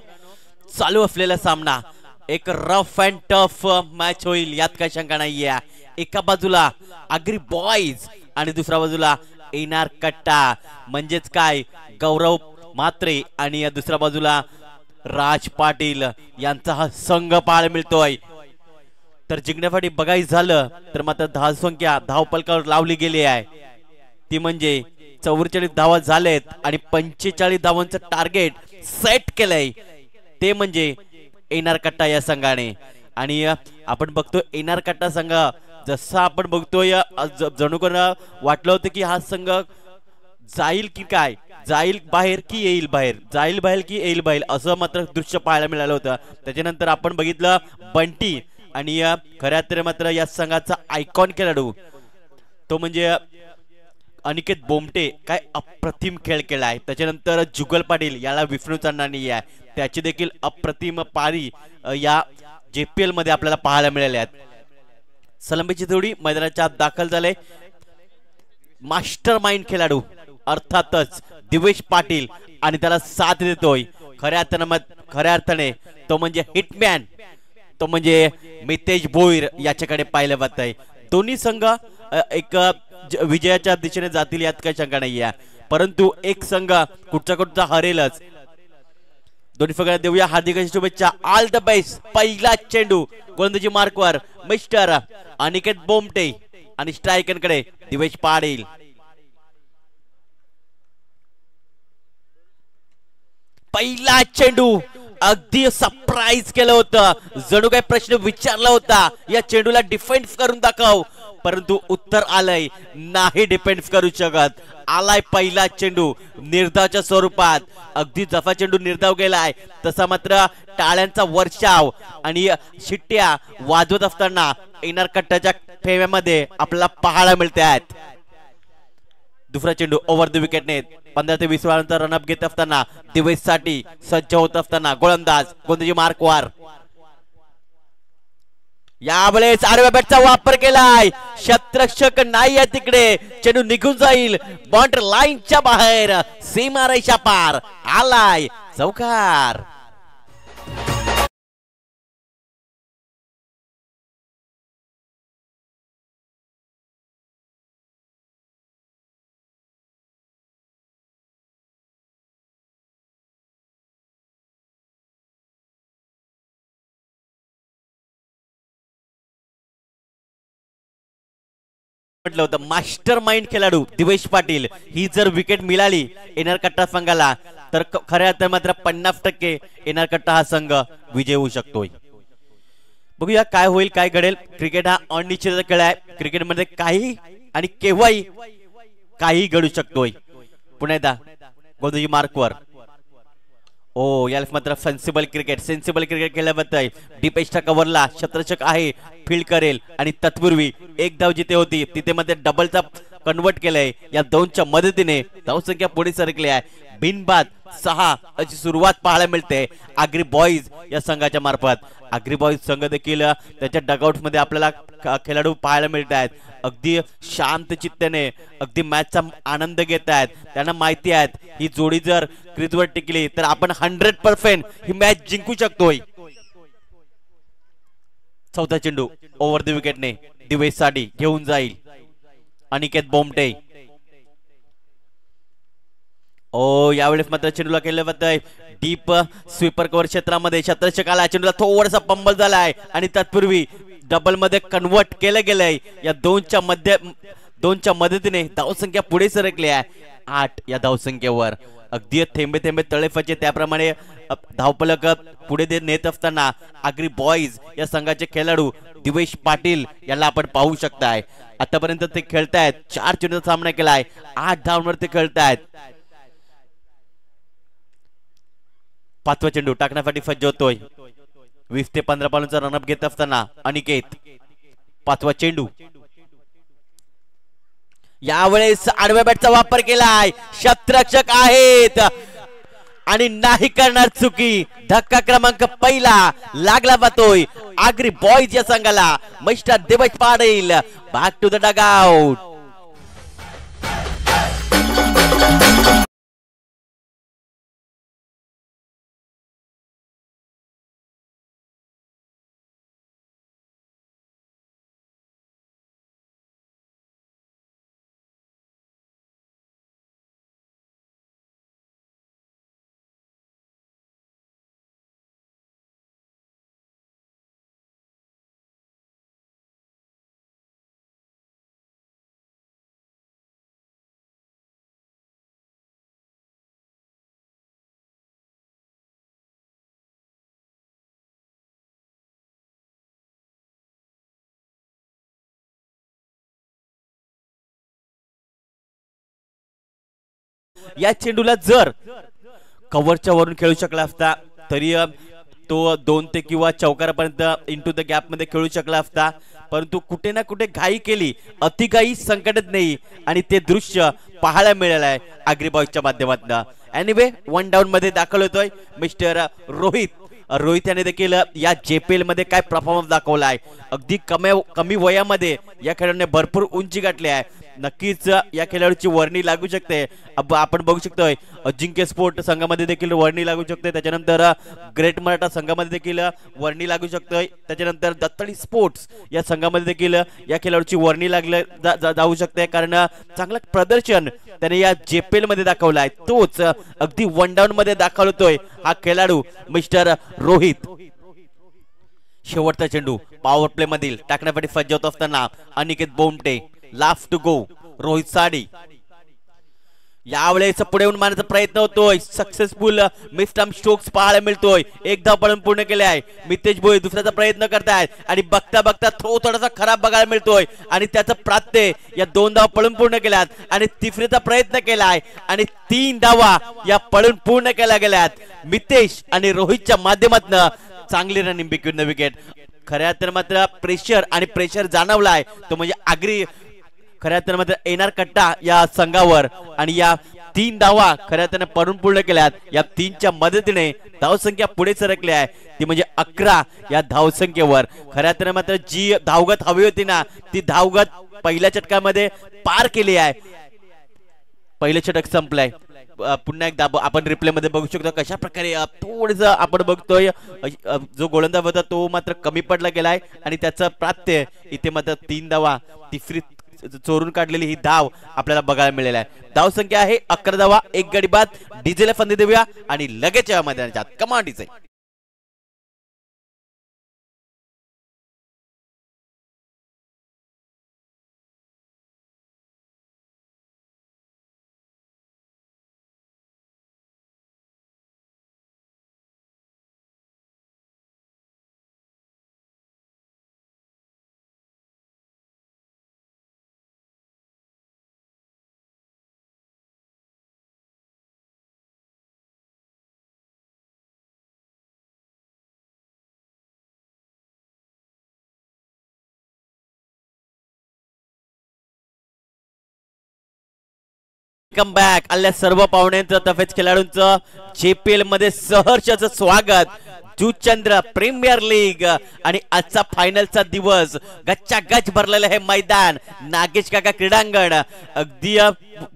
चालू असलेला सामना एक रफ अँड टफ मॅच होईल, यात काही शंका नाहीये. एका बाजूला आगरी बॉईज आणि दुसऱ्या बाजूला एनआर कट्टा, म्हणजेच काय गौरव म्हात्रे, आणि या दुसऱ्या बाजूला राज पाटील यांचा हा संघ पाहायला मिळतोय. तर जिंकण्यासाठी बघायचं झालं तर मात्र धावसंख्या धावपलकावर लावली गेली आहे, ती म्हणजे 44 धावा झालेत आणि 45 धावांचं टार्गेट सेट केलंय, ते म्हणजे एनआर कट्टा या संघाने. आणि आपण बघतो एनआर कट्टा संघ, जसा आपण बघतोय जणू कोणा वाटलं होतं की हा संघ जाईल की काय, जाईल बाहेर की येईल बाहेर, जाईल बाहेर की येईल बाहेर, असं मात्र दृश्य पाहायला मिळालं होतं. त्याच्यानंतर आपण बघितलं बंटी, आणि खऱ्या अर्थाने मात्र या संघाचा आयकॉन खेळाडू तो म्हणजे अनिकेत बोमटे, काय अप्रतिम खेळ केलाय. त्याच्यानंतर जुगल पाटील, याला विष्णूचा नाणी आहे, त्याची देखील अप्रतिम पारी या JPL मध्ये आपल्याला पाहायला मिळाल्या आहेत. सलंबीची जोडी मैदानाच्या आत दाखल झाले. मास्टर माइंड खेळाडू अर्थातच दिवेश पाटील, आणि त्याला साथ देतोय खऱ्या अर्थाने तो म्हणजे हिटमॅन, तो म्हणजे मितेश भोईर याच्याकडे पाहिलं जात आहे. दोन्ही संघ एक विजयाच्या दिशेने जातील, यात काही शंका नाहीये. परंतु एक संघ कुठचा हरेलच. दोन्ही संघांना देऊया हार्दिक शुभेच्छा. All the best. पहिला चेंडू गोलंदाजी मार्कवर मिस्टर अनिकेत बोमटे, आणि स्ट्रायकरकडे दिवेश पाटील. पहिला चेंडू अगदी सरप्राईज केलं होतं, जणू काही प्रश्न विचारला होता या चेंडूला डिफेंड करून दाखव, परंतु उत्तर आलंय नाही डिफेंड करू शकत. आलाय पहिला चेंडू निर्धावच्या स्वरूपात. अगदी जसा चेंडू निर्धाव गेलाय तसा मात्र टाळ्यांचा वर्षाव आणि शिट्ट्या वाजवत असताना एनआर कट्टाच्या फेव्यामध्ये आपल्याला पाहायला मिळते आहेत. दुसरा चेंडू ओव्हर द विकेटने 15 ते 20 रनांचा रनअप घेत असताना दिवेश साठी सज्ज होत असताना गोलंदाजी मार्कवर. यावेळेस आडव्या बॅटचा वापर केलाय, क्षेत्ररक्षक नाही आहे तिकडे, चेंडू निघून जाईल बाउंड्री लाईनच्या बाहेर, सीमारेषा पार, आलाय चौकार. म्हटलं होतं मास्टर माइंड खेळाडू दिवेश पाटील, ही जर विकेट मिळाली एनआर कट्टा संघाला तर खऱ्या अर्थाने मात्र 50% एनआर कट्टा हा संघ विजय होऊ शकतोय. बघूया काय होईल, काय घडेल. क्रिकेट हा अनिश्चित खेळ आहे, क्रिकेटमध्ये काही आणि केव्हाही काही घडू शकतोय. पुन्हा एकदा गोलंदाजी मार्कवर ओ याला मात्र सेन्सिबल क्रिकेट खेळल्याबद्दल डीपेशच्या कव्हरला शतरक्षक आहे, फील्ड करेल आणि तत्पूर्वी एक धाव जिथे होती तिथे मध्ये डबलचा कन्वर्ट केलंय. या दोनच्या मदतीने धावसंख्या पुढे सरकली आहे. बिनबाद 6 अशी सुरुवात पाहायला मिळते आग्री बॉईज या संघाच्या मार्फत. आग्री बॉईज संघ देखील त्याच्या डगआउट मध्ये आपल्याला खेळाडू पाहायला मिळत आहेत. अगदी शांत चित्ताने अगदी मॅचचा आनंद घेत आहेत. त्यांना माहिती आहे ही जोडी जर क्रीजवर टिकली तर आपण 100% ही मॅच जिंकू शकतोय. चौथा चेंडू ओव्हर द विकेटने दिवेश साडी घेऊन जाईल अनिकेत बोमटे. ओ यावेळेस मात्र चेंडूला केल्याबद्दल डीप स्वीपर कव्हर क्षेत्रामध्ये शतरक्षकाला चेंडूला थोडासा पंबल झालाय आणि तत्पूर्वी डबल मध्ये कन्वर्ट केलं गेलंय. या दोनच्या मदतीने धावसंख्या पुढे सरकली आहे 8 या धावसंख्येवर. अगदी थेंबे थेंबे तळेफाचे त्याप्रमाणे धावफलक पुढे नेत असताना आग्री बॉईज या संघाचे खेळाडू दिवेश पाटील याला आपण पाहू शकताय. आतापर्यंत ते खेळतायत 4 चेंडूचा सामना केलाय, 8 धावांवर ते खेळतायत. 5वा चेंडू टाकण्यासाठी सज्ज होतोय. 20 ते 15 बॉलांचा रनअप घेत असताना अनिकेत. 5वा चेंडू यावेळेस आडव्या बॅटचा वापर केलाय. शतरक्षक आहेत आणि नाही करणार चुकी. धक्का क्रमांक पहिला लागला जातोय आग्री बॉईज या संघाला. Mister Divesh Patil back to the dugout. या चेंडूला जर कव्हरच्या वरून खेळू शकला असता तरी तो 2 ते किंवा चौकारापर्यंत इंटू द गॅप मध्ये खेळू शकला असता. परंतु कुठे ना कुठे घाई केली, अतिघाई संकटात नाही आणि ते दृश्य पाहायला मिळालं आहे आग्री बॉईजच्या माध्यमातून. एनिवे 1 डाऊन मध्ये दाखल होतोय मिस्टर रोहित याने देखील या जेपीएल मध्ये काय परफॉर्मन्स दाखवला आहे. अगदी कमी वयामध्ये या खेळाडूने भरपूर उंची गाठली आहे. नक्कीच या खेळाडूची वर्णी लागू शकते. आपण बघू शकतोय अजिंक्य स्पोर्ट संघामध्ये देखील वर्णी लागू शकते. त्याच्यानंतर ग्रेट मराठा संघामध्ये देखील वर्णी लागू शकतोय. त्याच्यानंतर दत्तडी स्पोर्ट्स या संघामध्ये देखील या खेळाडूची वर्णी जाऊ शकते. कारण चांगलं प्रदर्शन त्याने या जेपीएल मध्ये दाखवलं आहे. तोच अगदी 1 डाऊन मध्ये दाखवतोय हा खेळाडू मिस्टर रोहित. शेवटचा चेंडू पॉवर प्ले मधील टाकण्यासाठी सज्ज होत असताना Aniket Bomte. Last to go Rohit Sadi. यावेळेस पुढे येऊन मारण्याचा प्रयत्न होतोय. सक्सेसफुल मिस्टम स्ट्रोक्स पाहायला मिळतोय. एक धाव पळून पूर्ण केले आहे. मितेश भोई दुसऱ्याचा प्रयत्न करतायत आणि बघता बघता थोडासा खराब बघायला मिळतोय आणि त्याचं प्राप्ते या 2 धाव पळून पूर्ण केल्यात आणि तिसरीचा प्रयत्न केलाय आणि 3 धावा या पळून पूर्ण केल्या गेल्यात. मितेश आणि रोहितच्या माध्यमातून चांगली रनिंग बिक्यून द विकेट. खऱ्या तर मात्र प्रेशर जाणवलाय तो म्हणजे आग्री खऱ्या तर मात्र एनआर कट्टा या संघावर आणि या 3 धावा खऱ्या त्याने पळून पूर्ण केल्यात. या 3च्या मदतीने धावसंख्या पुढे सरकली आहे ती म्हणजे 11 या धावसंख्येवर. खऱ्या तर मात्र जी धावगत हवी होती ना ती धावगत पहिल्या षटकामध्ये पार केली आहे. पहिलं षटक संपलंय. पुन्हा एकदा आपण रिप्ले मध्ये बघू शकतो कशा प्रकारे थोडस आपण बघतोय जो गोलंदाज होता तो मात्र कमी पडला गेलाय आणि त्याचं प्राप्य इथे मात्र 3 धावा तिसरी चोरून काढलेली ही धाव आपल्याला बघायला मिळेल आहे. धाव संख्या आहे 11 धावा, 1 गडी बाद. डीजेला फंदी देऊया आणि लगेच या मैदानात कमांडीचे वेलकम बॅक आल्या सर्व पाहुण्यांचं तसेच खेळाडूंचं JPL मध्ये सहर्षाचं स्वागत. जुचंद्र प्रीमियर लीग आणि आजचा फायनलचा दिवस गच्चा गच भरलेलं हे मैदान नागेश काका क्रीडांगण अगदी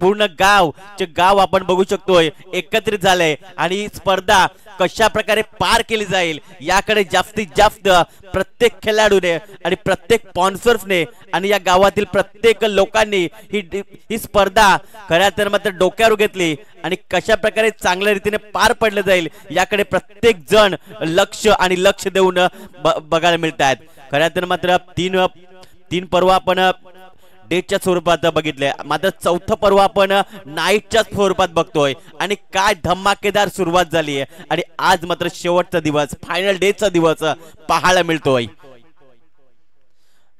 पूर्ण गाव आपण बघू शकतोय एकत्रित झाले आणि स्पर्धा कशा प्रकारे पार केली जाईल याकडे जास्तीत जास्त प्रत्येक खेळाडूने आणि प्रत्येक स्पॉन्सर्सने आणि या गावातील प्रत्येक लोकांनी ही स्पर्धा खऱ्या तर मात्र डोक्यावर घेतली आणि कशा प्रकारे चांगल्या रीतीने पार पडले जाईल याकडे प्रत्येक जण लक्ष देऊन बघायला मिळतात. खऱ्या तर मात्र तीन पर्व आपण डेटच्या स्वरूपात बघितले, मात्र चौथं पर्व आपण नाईटच्या स्वरूपात बघतोय आणि काय धमाकेदार सुरुवात झाली आहे आणि आज मात्र शेवटचा दिवस फायनल डेचा दिवस पाहायला मिळतोय.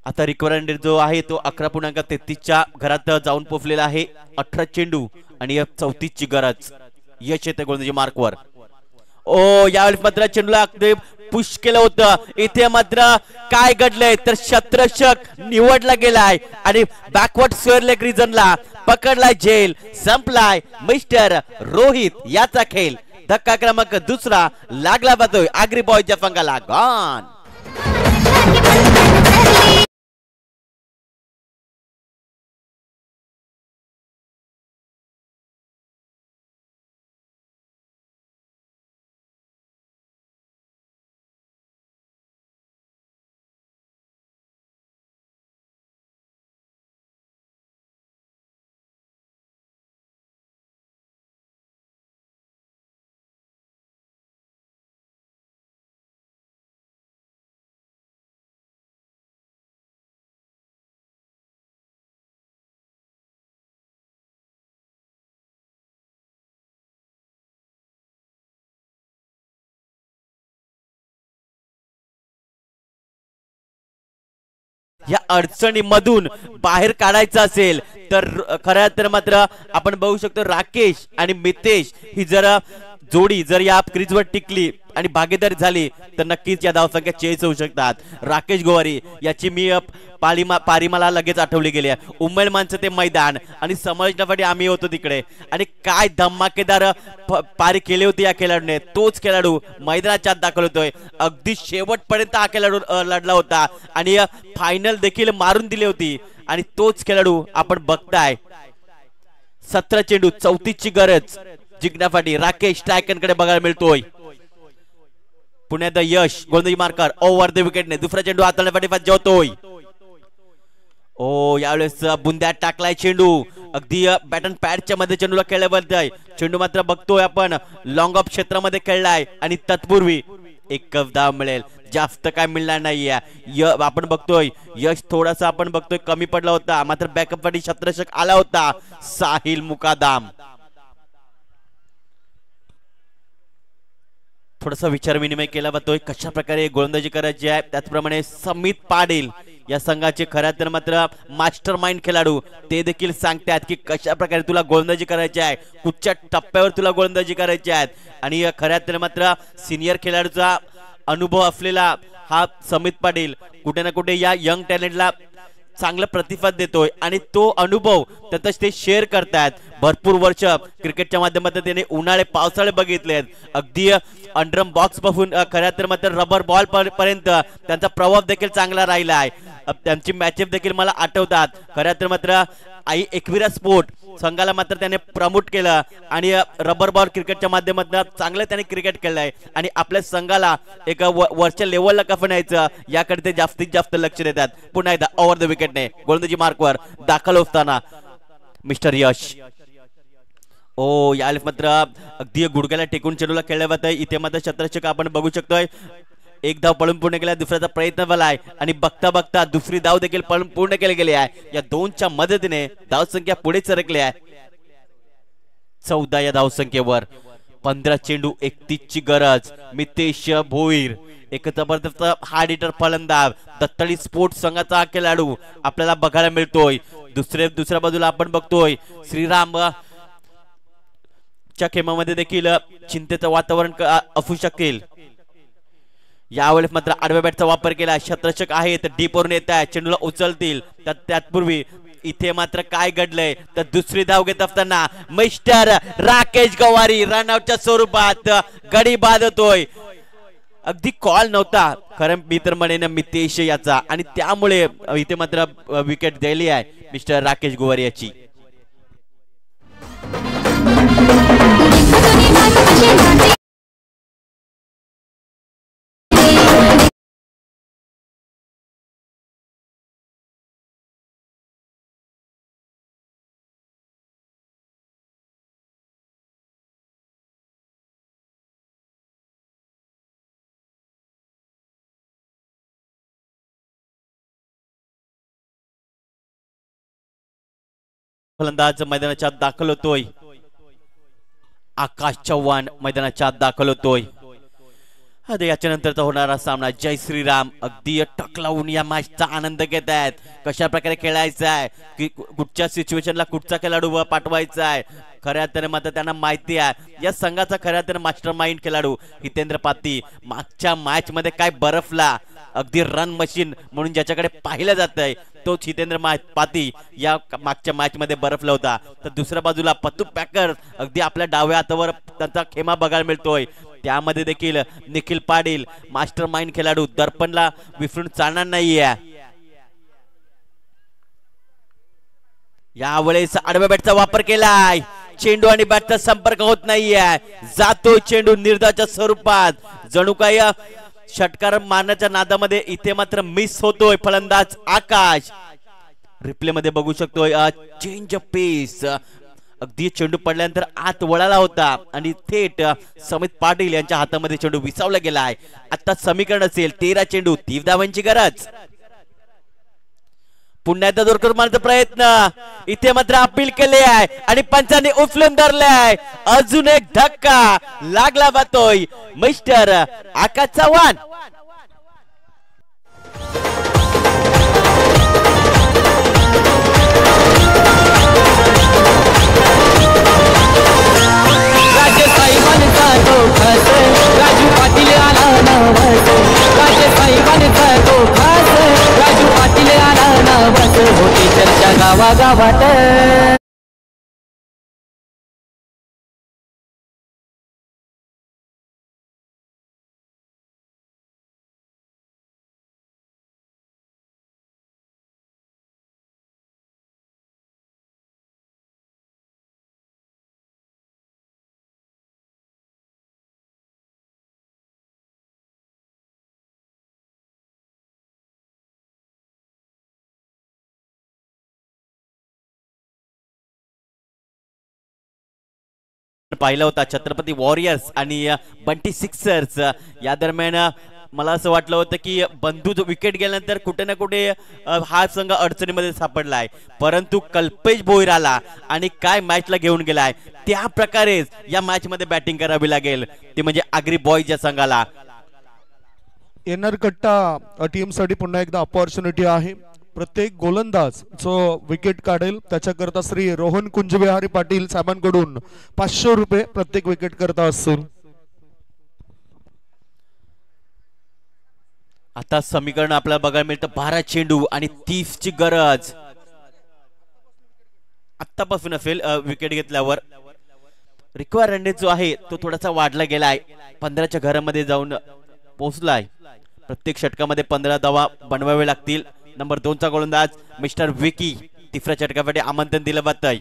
आता रिक्वायरमेंट जो आहे तो 11.33च्या घरात जाऊन पोहोचलेला आहे. 18 चेंडू आणि 34ची गरज. यश येते गोलंदाजी मार्कवर. यावेळेस मात्र चेंडूला अगदी पुश केलं होतं. इथे मात्र काय घडलंय तर क्षेत्ररक्षक निवडला गेलाय आणि बॅकवर्ड स्क्वेअर लेग रिजनला पकडलाय झेल. संपलाय मिस्टर रोहित याचा खेळ. धक्का क्रमांक दुसरा लागला जातोय आगरी बॉयच्या संघाला. गॉन. या अडचणीमधून बाहेर काढायचं असेल तर खरं तर मात्र आपण बघू शकतो राकेश आणि मितेश ही जर जोडी जर या क्रीजवर टिकली आणि भागीदारी झाली तर नक्कीच या धावसंख्या चेस होऊ शकतात. राकेश गोवारी याची मी पारी मला लगेच आठवली गेली आहे. उमेलमानचं ते मैदान आणि समजण्यासाठी आम्ही होतो तिकडे आणि काय धमाकेदार पारी केली होती या खेळाडूने. तोच खेळाडू मैदानाच्या आत दाखल होतोय. अगदी शेवटपर्यंत हा खेळाडू लढला होता आणि फायनल देखील मारून दिली होती आणि तोच खेळाडू आपण बघताय. 17 चेंडू 34ची गरज जिंकण्यासाठी राकेश स्ट्रायकरकडे बघायला मिळतोय. पुण्यात यश गोलंदाजी मार्कर ओव्हर द विकेटने दुसरा चेंडू हाताळण्यासाठी जेवतोय. यावेळेस बुंद्यात टाकलाय चेंडू. अगदी बॅटन पॅडच्या मध्ये चेंडूला खेळल्याबद्दल चेंडू मात्र बघतोय आपण लॉंग ऑफ क्षेत्रामध्ये खेळलाय आणि तत्पूर्वी एक धाव मिळेल. जास्त काय मिळणार नाहीये. आपण बघतोय यश थोडासा आपण बघतोय कमी पडला होता, मात्र बॅकअप साठी क्षेत्ररक्षक आला होता साहिल मुकादाम. थोडासा विचार विनिमय केला जातोय कशा प्रकारे गोलंदाजी करायची आहे. त्याचप्रमाणे समित पाटील या संघाचे खऱ्या तर मात्र मास्टर माइंड खेळाडू ते देखील सांगतात की कशा प्रकारे तुला गोलंदाजी करायची आहे, कुठच्या टप्प्यावर तुला गोलंदाजी करायची आहे. आणि खऱ्या तर मात्र सिनियर खेळाडूचा अनुभव असलेला हा समित पाटील कुठे ना कुठे या यंग टॅलेंटला चांगला प्रतिसाद देतोय आणि तो अनुभव त्यातच ते शेअर करतात. भरपूर वर्ष क्रिकेटच्या माध्यमातून त्याने उन्हाळे पावसाळे बघितलेत. अगदी अंडरम बॉक्स पासून खऱ्या तर मात्र रबर बॉल पर्यंत त्यांचा प्रभाव देखील चांगला राहिला आहे. त्यांची मॅचेस देखील मला आठवतात. खऱ्या तर मात्र आई एकविरा स्पोर्ट संघाला मात्र त्याने प्रमोट केलं आणि रबर बॉल क्रिकेटच्या माध्यमातून चांगलं त्याने क्रिकेट केलंय आणि आपल्या संघाला एका वरच्या लेवलला कसं न्यायचं याकडे ते जास्तीत जास्त लक्ष देतात. पुन्हा एकदा ओव्हर द विकेटने गोलंदाजी मार्कवर दाखल होताना मिस्टर यश. यावेळेस मात्र अगदी गुडघ्याला टेकून चेंडूला खेळल्या जात आहे. इथे मात्र क्षेत्ररक्षक आपण बघू शकतोय एक धाव पळून पूर्ण केला, दुसऱ्याचा प्रयत्न झालाय आणि बघता बघता दुसरी धाव देखील पळून पूर्ण केली गेली आहे. या दोनच्या मदतीने धावसंख्या पुढे सरकली आहे 14 या धावसंख्येवर. 15 चेंडू 31ची गरज. मितेश भोईर एक जबरदस्त हार्ड हिटर फलंदाज दत्तळी स्पोर्ट्स संघाचा हा खेळाडू आपल्याला बघायला मिळतोय. दुसऱ्या बाजूला आपण बघतोय श्रीराम च्या खेमामध्ये देखील चिंतेचं वातावरण असू शकेल. यावेळेस मात्र आडव्या बॅटचा वापर केला. क्षेत्ररक्षक आहेत डीप वरून येत आहे, चेंडूला उचलतील. त्यापूर्वी इथे मात्र काय घडलंय तर दुसरी धाव घेत असताना मिस्टर राकेश गवारी रनआउटच्या स्वरूपात गडी बांधतोय. अगदी कॉल नव्हता खरं मी तर म्हणेन मितेश याचा आणि त्यामुळे इथे मात्र विकेट दिली आहे मिस्टर राकेश गोवारी याची. फलंदाज मैदानाच्या आत दाखल होतोय. आकाश चव्हाण मैदानाच्या आत दाखल होतोय. याच्या नंतरचा होणारा सामना जय श्रीराम अगदी टक लावून या मॅचचा आनंद घेत आहेत. कशा प्रकारे खेळायचा आहे की कुठच्या सिच्युएशनला कुठचा खेळाडू पाठवायचा आहे. खऱ्या अर्थाने मात्र त्यांना माहिती आहे या संघाचा खऱ्या अर्थाने मास्टर माइंड खेळाडू हितेंद्र पाती मागच्या मॅच मध्ये काय बरफला अगदी रन मशीन म्हणून ज्याच्याकडे पाहिलं जात आहे तोच हितेंद्र पाती या मागच्या मॅच मध्ये बरफला होता. तर दुसऱ्या बाजूला पत्तू पॅकर अगदी आपल्या डाव्या हातावर त्यांचा खेमा बघायला मिळतोय. त्यामध्ये देखील निखिल पाटील मास्टर माइंड खेळाडू दर्पणला विसरून चालणार नाहीये. यावेळेस आडव्या बॅटचा वापर केलाय. चेंडू आणि बॅटचा संपर्क होत नाहीये. जातो चेंडू निर्धाच्या स्वरूपात जणू काही षटकार मारण्याच्या नादामध्ये इथे मात्र मिस होतोय फलंदाज आकाश. रिप्ले मध्ये बघू शकतोय चेंज पेस अगदी चेंडू पडल्यानंतर आत वळाला होता आणि थेट समित पाटील यांच्या हातामध्ये चेंडू विसावला गेलाय. आता समीकरण असेल 13 चेंडू 30 धावांची गरज. पुन्हा एकदा जोरकर मारण्याचा प्रयत्न इथे मात्र अपील केले आहे आणि पंचांनी उचलून धरलाय. अजून एक धक्का लागला जातोय मिस्टर आकाश चव्हाण. राजू पाटील आला नवस राजे साहेबांचा तो खास राजू पाटील आला नवस होती चर्चा गावागावात. पाहिला होता छत्रपती वॉरियर्स आणि बंटी सिक्सर्स या दरम्यान मला असं वाटलं होतं की बंधू विकेट गेल्यानंतर कुठे ना कुठे हा संघ अडचणीमध्ये सापडलाय. परंतु कल्पेश भोईर आला आणि काय मॅचला घेऊन गेलाय. त्या प्रकारेच या मॅच मध्ये बॅटिंग करावी लागेल ते म्हणजे आगरी बॉयज या संघाला. एनआर कट्टा टीम साठी पुन्हा एकदा अपॉर्च्युनिटी आहे. प्रत्येक गोलंदाज जो विकेट काढेल त्याच्याकरता श्री रोहन कुंजविहारी पाटील साहेबांकडून 500 रुपये प्रत्येक विकेट करता असतील. आता समीकरण आपल्याला बघायला मिळतं 12 चेंडू आणि 30 ची गरज. आतापासून असेल विकेट घेतल्यावर. रिक्वायर रन जो आहे तो थोडासा वाढला गेलाय. 15च्या घरामध्ये जाऊन पोहोचलाय. प्रत्येक षटकामध्ये 15 धावा बनवावे लागतील. नंबर 2 चा गोलंदाज मिस्टर विकी तिसऱ्या षटकासाठी आमंत्रण दिलं जात आहे.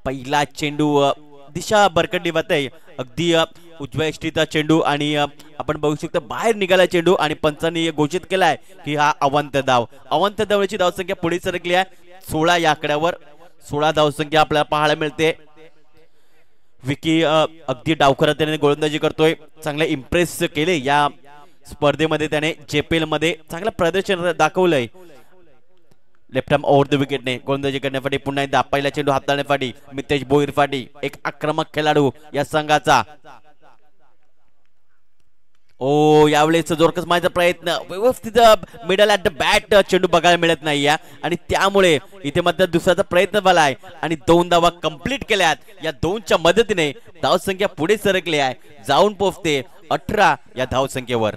पहिला चेंडू दिशा बरकटली जात आहे. अगदी उजव्या यष्टीचा चेंडू आणि आपण बघू शकतो बाहेर निघाला चेंडू आणि पंचांनी घोषित केलाय की हा अवंत धाव. अवंत धावची धावसंख्या पुढे सरकली आहे 16 या आकड्यावर. 16 धावसंख्या आपल्याला पाहायला मिळते. विकी अगदी डावखुरातीने गोलंदाजी करतोय. चांगले इम्प्रेस केले या स्पर्धेमध्ये. त्याने जेपीएल मध्ये चांगलं प्रदर्शन दाखवलंय. लेफ्ट आर्म ओव्हर द विकेटने गोलंदाजी करण्यासाठी पुन्हा एकदा पहिला चेंडू हाताळण्यासाठी मितेश भोईर फाटी एक आक्रमक खेळाडू या संघाचा. ओ यावेळेस जोरकस मारायचा प्रयत्न व्यवस्थित मिडल ऍट द बॅट चेंडू बघायला मिळत नाही आणि त्यामुळे इथे मात्र दुसऱ्याचा प्रयत्न झालाय आणि 2 धावा कंप्लीट केल्यात. या 2च्या मदतीने धावसंख्या पुढे सरकली आहे. जाऊन पोहोचते 18 या धावसंख्येवर.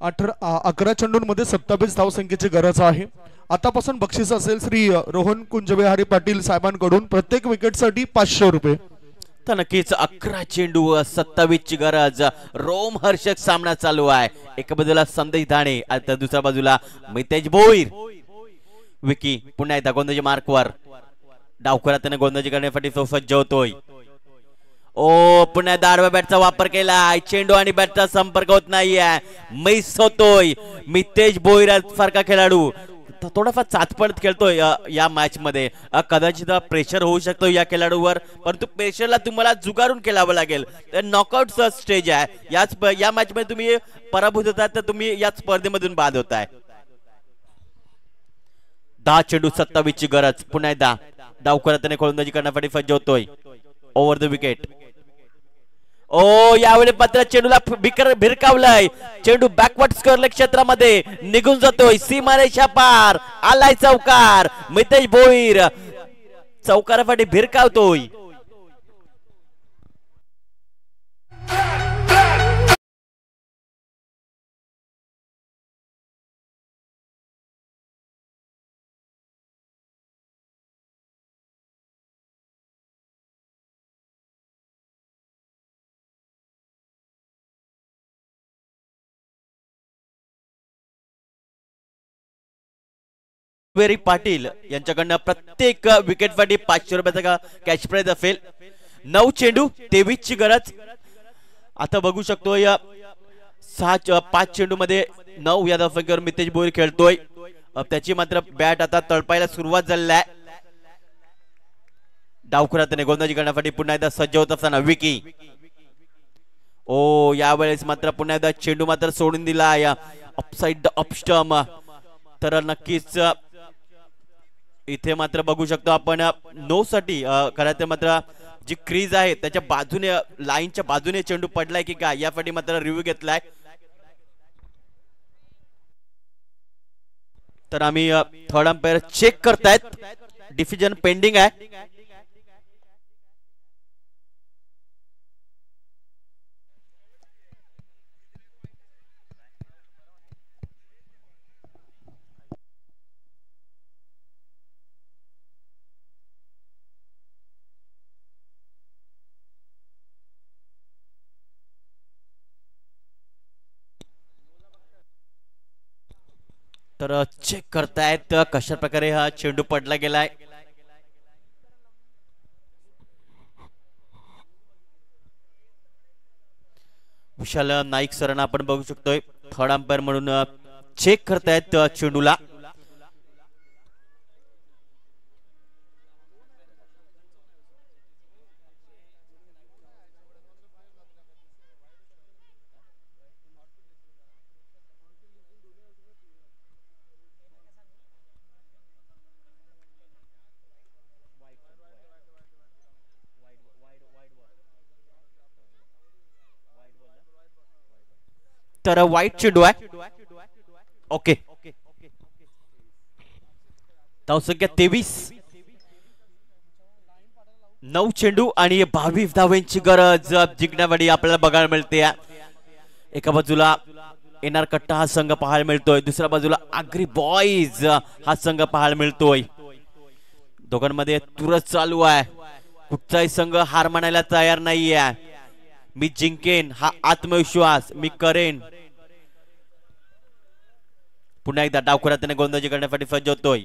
11 चेंडूंमध्ये 27 धावसंख्येची गरज आहे. आतापासून बक्षीस असेल श्री रोहन कुंजविहारी पाटील साहेबांकडून प्रत्येक विकेटसाठी 500 रुपये. तर नक्कीच 11 चेंडू 27 ची गरज. रोमहर्षक सामना चालू आहे. एका बाजूला संदेश धाणे तर दुसऱ्या बाजूला मितेश भोईर. विकी पुन्हा एकदा गोंदाजी मार्कवर डावखुरा त्याने गोंदाजी करण्यासाठी सज्ज होतोय. ओ पुन्हा दारवा बॅटचा वापर केलाय. चेंडू आणि बॅटचा संपर्क होत नाहीये. मिस होतोय. मितेश भोईर सारखा खेळाडू थोडाफार चाचपडत खेळतोय या मॅच मध्ये. कदाचित प्रेशर होऊ शकतो या खेळाडूवर, परंतु प्रेशरला तुम्हाला जुगारून खेळावं लागेल. नॉकआउट स्टेज आहे. या मॅच मध्ये तुम्ही पराभूत होतात तर तुम्ही या स्पर्धेमधून बाद होताय. 10 चेंडू 27 ची गरज. पुन्हा एकदा डावखुरा त्याने गोलंदाजी करण्यासाठी सज्ज होतोय. Over the wicket. ओ यावेळी मात्र चेंडूला भिरकावलाय. चेंडू बॅकवर्ड स्कोअर क्षेत्रामध्ये निघून जातोय. सीमारेषा पार. आलाय चौकार. मितेश भोईर चौकारासाठी भिरकावतोय. वेरी पाटील यांच्याकडनं प्रत्येक विकेटसाठी 500 रुपयाचा कॅश प्राइज असेल. 9 चेंडू 23 ची गरज. आता बघू शकतो या 5 चेंडू मध्ये 9 या धावसंख्येवर मितेश भोईर खेळतोय. त्याची मात्र बॅट आता तळपायला सुरुवात झालेली आहे. डावखुरा त्याने गोलंदाजी करण्यासाठी पुन्हा एकदा सज्ज होत असताना विकी. ओ यावेळेस मात्र पुन्हा एकदा चेंडू मात्र सोडून दिला या अपसाइड अपस्टम. तर नक्कीच इथे मात्र बघू शकतो आपण नो साठी खरं तर मात्र जी क्रीज आहे त्याच्या बाजूने लाईनच्या बाजूने चेंडू पडलाय की काय यासाठी मात्र रिव्ह्यू घेतलाय. तर आम्ही थर्ड अंपायर चेक करतायत. डिसिजन पेंडिंग आहे. तर चेक करतायत कशा प्रकारे हा चेंडू पडला गेलाय. विशाल नाईक सरांना आपण बघू शकतोय थर्ड अंपायर म्हणून चेक करतायत चेंडूला. तर वाईट चेंडू आहे. ओके धावसंख्या 23. 9 चेंडू आणि 22 धावांची गरज जिंकण्यासाठी आपल्याला बघायला मिळते. एका बाजूला एनआर कट्टा हा संघ पाहायला मिळतोय. दुसऱ्या बाजूला आग्री बॉईज हा संघ पाहायला मिळतोय. दोघांमध्ये तुरच चालू आहे. कुठचाही संघ हार मानायला तयार नाहीये. मी जिंकेन हा आत्मविश्वास मी करेन. पुन्हा एकदा डावखुरा त्याने गोलंदाजी करण्यासाठी सज्ज होतोय.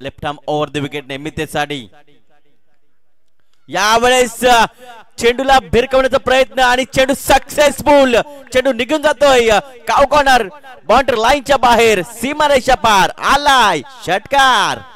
Left arm over the wicket ने मितेशसाठी. यावेळेस चेंडूला भिरकवण्याचा प्रयत्न आणि चेंडू सक्सेसफुल. चेंडू निघून जातोय काव कॉर्नर बाउंड्री लाईनच्या बाहेर. सीमारेषा पार. आलाय षटकार.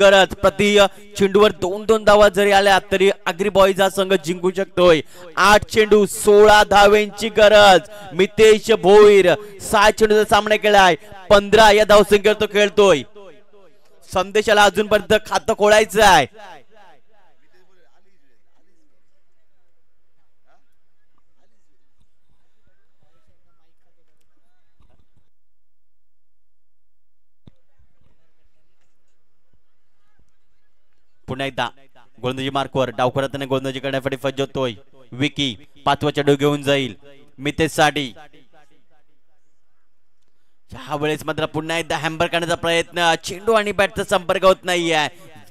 गरज. प्रति चेंडूवर 2-2 धावा जरी आल्या तरी आगरी बॉईज हा संघ जिंकू शकतोय. 8 चेंडू 16 धावेंची गरज. मितेश भोईर 6 चेंडूचा सामना केलाय. 15 या धावसंख्येवर तो खेळतोय. संदेशाला अजूनपर्यंत खातं खोलायचं आहे. पुन्हा एकदा गोलंदाजी मार्कवर डावखुरात गोलंदाजी करण्यासाठी फज्ज होतोय. विकी 5वा चेंडू घेऊन जाईल मितेशसाठी. ह्या वेळेस मात्र पुन्हा एकदा हॅम्बर करण्याचा प्रयत्न. चेंडू आणि बॅटचा संपर्क होत नाहीये.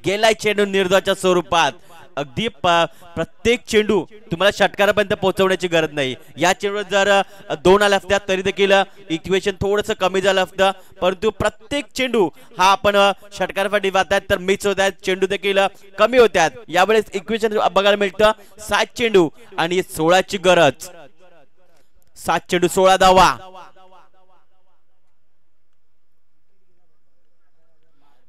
गेलाय चेंडू निर्धावाच्या स्वरूपात. अगदी प्रत्येक चेंडू तुम्हाला षटकारापर्यंत पोहोचवण्याची गरज नाही. या चेंडूवर जर 2 आल्या असत्या तरी देखील इक्वेशन थोडंसं कमी झालं असतं. परंतु प्रत्येक चेंडू हा आपण षटकारासाठी वाहतात तर मिस होत आहेत. चेंडू देखील कमी होत्यात. यावेळेस इक्वेशन बघायला मिळतं. 7 चेंडू आणि 16ची गरज. 7 चेंडू 16 धावा.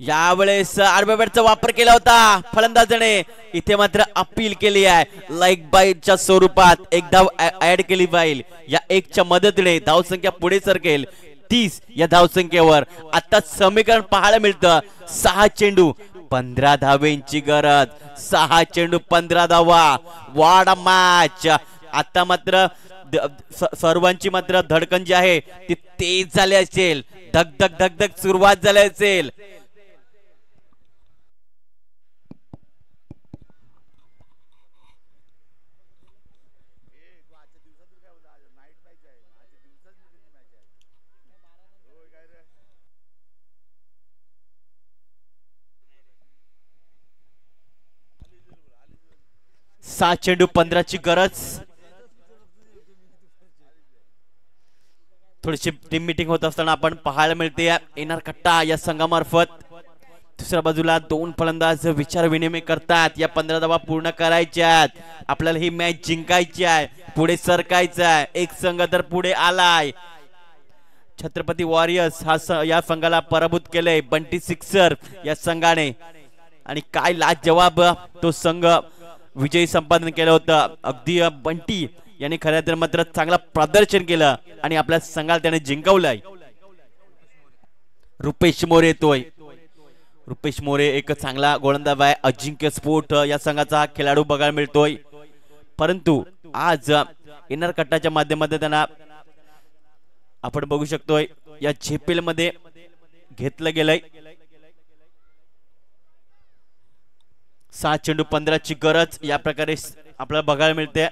यावेळेस आडव्या बॅटचा वापर केला होता फलंदाजाने. इथे मात्र अपील केली आहे. लाईक बाईटच्या स्वरूपात एक धाव ऍड केली पाहिजे. या 1च्या मदतीने धावसंख्या पुढे सरकेल 30 या धावसंख्येवर. आता समीकरण पाहायला मिळतं. 6 चेंडू 15 धावेंची गरज. 6 चेंडू 15 धावा. वाडा मॅच. आता मात्र सर्वांची मात्र धडकन जी आहे ती तेज झाली असेल. धक धक धक धक सुरुवात झाली असेल. सात चेंडू 15ची गरज. थोडीशी टीम मीटिंग होत असताना आपण पाहायला मिळते एनआर कट्टा या संघामार्फत. दुसऱ्या बाजूला 2 फलंदाज विचार विनिमय करतात. या 15 धावा पूर्ण करायच्यात. आपल्याला ही मॅच जिंकायची आहे. पुढे सरकायचं आहे. एक संघ तर पुढे आलाय. छत्रपती वॉरियर्स हा या संघाला पराभूत केलंय बंटी सिक्सर या संघाने. आणि काय लाजवाब तो संघ विजयी संपादन केलं होतं. अगदी बंटी याने खऱ्या तर मात्र चांगला प्रदर्शन केलं आणि आपल्या संघाला त्याने जिंकवलंय. रुपेश मोरे येतोय. रुपेश मोरे एक चांगला गोलंदाज आहे. अजिंक्य स्पोर्ट या संघाचा हा खेळाडू बघायला मिळतोय. परंतु आज एनआर कट्टाच्या माध्यमातून त्यांना आपण बघू शकतोय या झेपेल मध्ये घेतलं गेलंय. 7 चेंडू 15ची गरज या प्रकारे आपल्याला बघायला मिळते.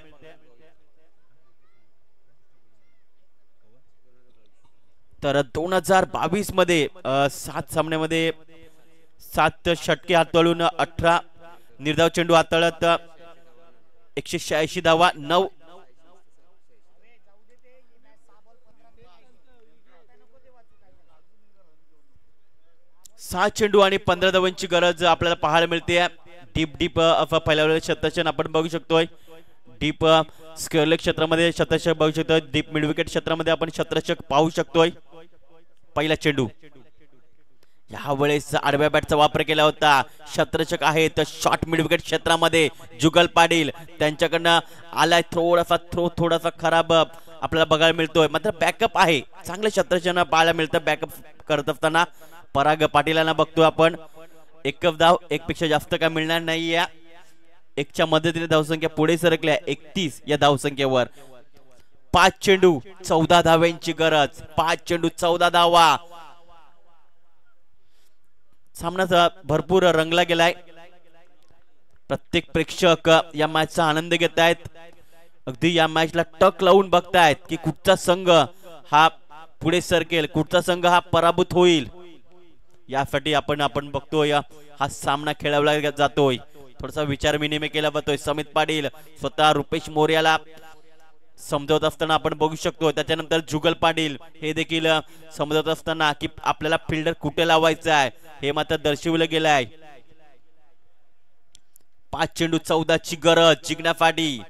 तर 2022 मध्ये 7 सामन्यामध्ये 7 षटके हाताळून 18 निर्धाव चेंडू हाताळत 186 धावा. 9 6 चेंडू आणि 15 धावांची गरज आपल्याला पाहायला मिळते. डीप फैलावलेले शतचन आपण बघू शकतोय. डीप स्क्वेअर क्षेत्रामध्ये शतचक बघू शकतोय. डीप मिड विकेट क्षेत्रामध्ये आपण शतचक पाहू शकतोय. पहिला चेंडू. यावेळेस आडव्या बॅटचा वापर केला होता. शतचक आहे तर शॉर्ट मिड विकेट क्षेत्रामध्ये जुगल पाटील त्यांच्याकडनं आलाय. थोडासा खराब आपल्याला बघायला मिळतोय. मात्र बॅकअप आहे. चांगलं शतचन पाहायला मिळतं बॅकअप करत असताना. पराग पाटीलांना बघतो आपण. एक धाव 1 पेक्षा जास्त काय मिळणार नाही. 1च्या मदतीने धावसंख्या पुढे सरकल्या 31 या धावसंख्येवर. 5 चेंडू 14 धाव्यांची गरज. 5 चेंडू 14 धावा. सामना भरपूर रंगला गेलाय. प्रत्येक प्रेक्षक या मॅचचा आनंद घेत आहेत. अगदी या मॅचला टक लावून बघतायत की कुठचा संघ हा पुढे सरकेल, कुठचा संघ हा पराभूत होईल. यासाठी आपण बघतोय हा सामना खेळवला जातोय. थोडासा विचार विनिमय केला जातोय. समित पाटील स्वतः रुपेश मोर्याला समजवत असताना आपण बघू शकतो. त्याच्यानंतर जुगल पाटील हे देखील समजवत असताना की आपल्याला फिल्डर कुठे लावायचा आहे हे मात्र दर्शवलं गेलं आहे. 5 चेंडू 14ची गरज जिंकण्यासाठी.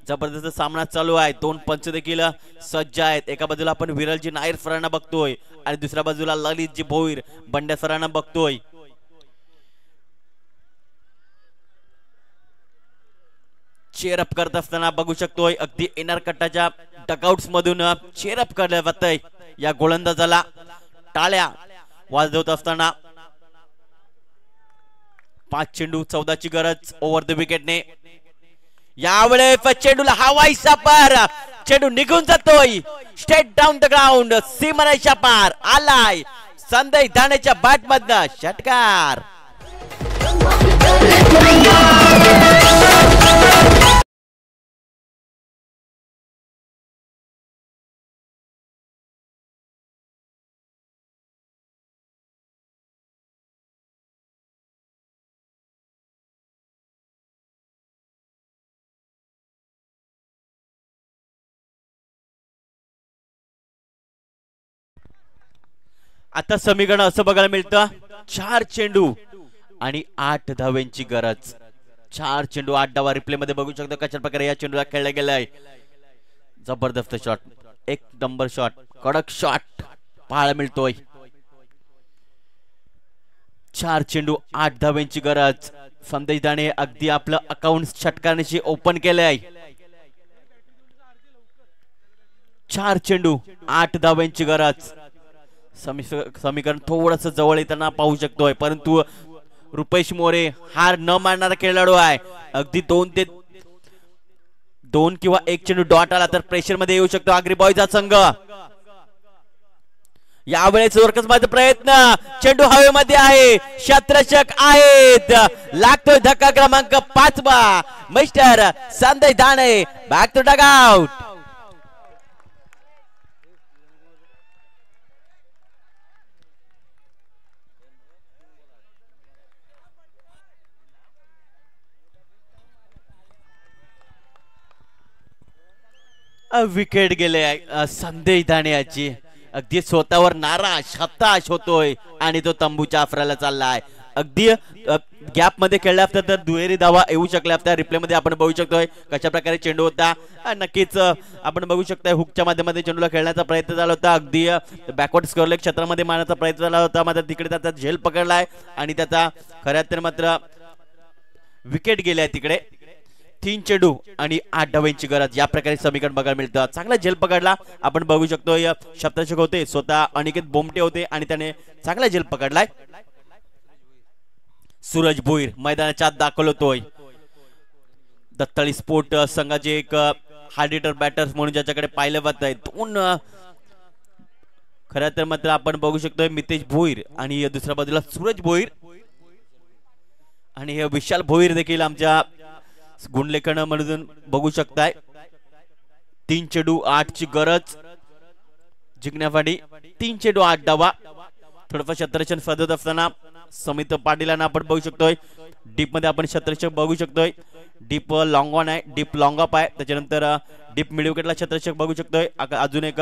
जबरदस्त सामना चालू आहे. 2 पंच देखील सज्ज आहेत. एका बाजूला आपण विरलजी नायर सरांना बघतोय आणि दुसऱ्या बाजूला ललितजी भोईर बंड्या सरांना बघतोय. चेअरअप करत असताना बघू शकतोय अगदी एनआर कट्टाच्या डकआउट्स मधून चेअरअप करण्यात जातंय या गोलंदाजाला टाळ्या वाजवत असताना. 5 चेंडू 14 ची गरज ओव्हर द विकेटने. यावेळेस चेंडूला हवाईचा पार, चेंडू निघून जातोय स्ट्रेट डाऊन द ग्राउंड. सीमारेषा पार आलाय संदेश धाणेच्या बॅट मधनं षटकार. आता समीकरण असं बघायला मिळतं 4 चेंडू आणि 8 धाव्यांची गरज. 4 चेंडू 8 धावा. रिप्ले मध्ये बघू शकतो कशा प्रकारे या चेंडूला खेळला गेलाय. जबरदस्त शॉट, एक नंबर शॉट, कडक शॉट पाहायला मिळतोय. 4 चेंडू 8 धाव्यांची गरज. संदेश दाणे अगदी आपलं अकाउंट षटकारांशी ओपन केलंय. 4 चेंडू 8 धाव्यांची गरज. समीकरण थोडस जवळ येताना पाहू शकतोय, परंतु रुपेश मोरे हार न मानणारा खेळाडू आहे. अगदी 2 किंवा 1 चेंडू डॉट आला तर प्रेशर मध्ये येऊ शकतो आगरी बॉयचा संघ. यावेळेस जोरकसबाचा प्रयत्न, चेंडू हवेमध्ये आहे, क्षेत्ररक्षक आहेत, लागतोय धक्का क्रमांक 5 मिस्टर संदेश दाणे. Back to dugout. विकेट गेले संदेश दाणे याची. अगदी स्वतःवर नाराज हताश होतोय आणि तो तंबूच्या आफराला चाललाय. अगदी गॅप मध्ये खेळल्या असता तर दुहेरी धावा येऊ शकल्या असत्या. रिप्ले मध्ये आपण बघू शकतोय कशा प्रकारे चेंडू होता. नक्कीच आपण बघू शकतोय हुकच्या माध्यमातून चेंडूला खेळण्याचा प्रयत्न झाला होता. अगदी बॅकवर्ड स्कोअरलेग क्षेत्रामध्ये मारण्याचा प्रयत्न झाला होता, मात्र तिकडे त्याचा झेल पकडलाय आणि त्याचा खऱ्या तर मात्र विकेट गेलाय तिकडे. 3 चेंडू आणि 8 धावांची गरज. या प्रकारे समीकरण बघायला मिळतं. चांगला झेल पकडला आपण बघू शकतो. क्षेत्ररक्षक होते स्वतः अनिकेत बोमटे होते आणि त्याने चांगला झेल पकडलाय. सूरज भोईर मैदानाच्या आत दाखल होतोय. दत्ताळी स्पोर्ट संघाचे एक हार्ड हिटर बॅटर्स म्हणून ज्याच्याकडे पाहिलं जात आहे. 2 खऱ्या तर मात्र आपण बघू शकतोय मितेश भोईर आणि दुसऱ्या बाजूला सूरज भोईर आणि हे विशाल भोईर देखील आमच्या गुणलेखन म्हणून बघू शकताय. 3 चेंडू 8 ची गरज जिंकण्यासाठी. 3 चेंडू 8 धावा. थोडंफार क्षेत्ररक्षण साधत असताना समित पाटीलांना आपण बघू शकतोय. डीप मध्ये आपण क्षेत्ररक्षक बघू शकतोय. डीप लॉंग ऑन आहे, डीप लॉंग अप आहे. त्याच्यानंतर डीप मिड विकेटला क्षेत्ररक्षक बघू शकतोय. अजून एक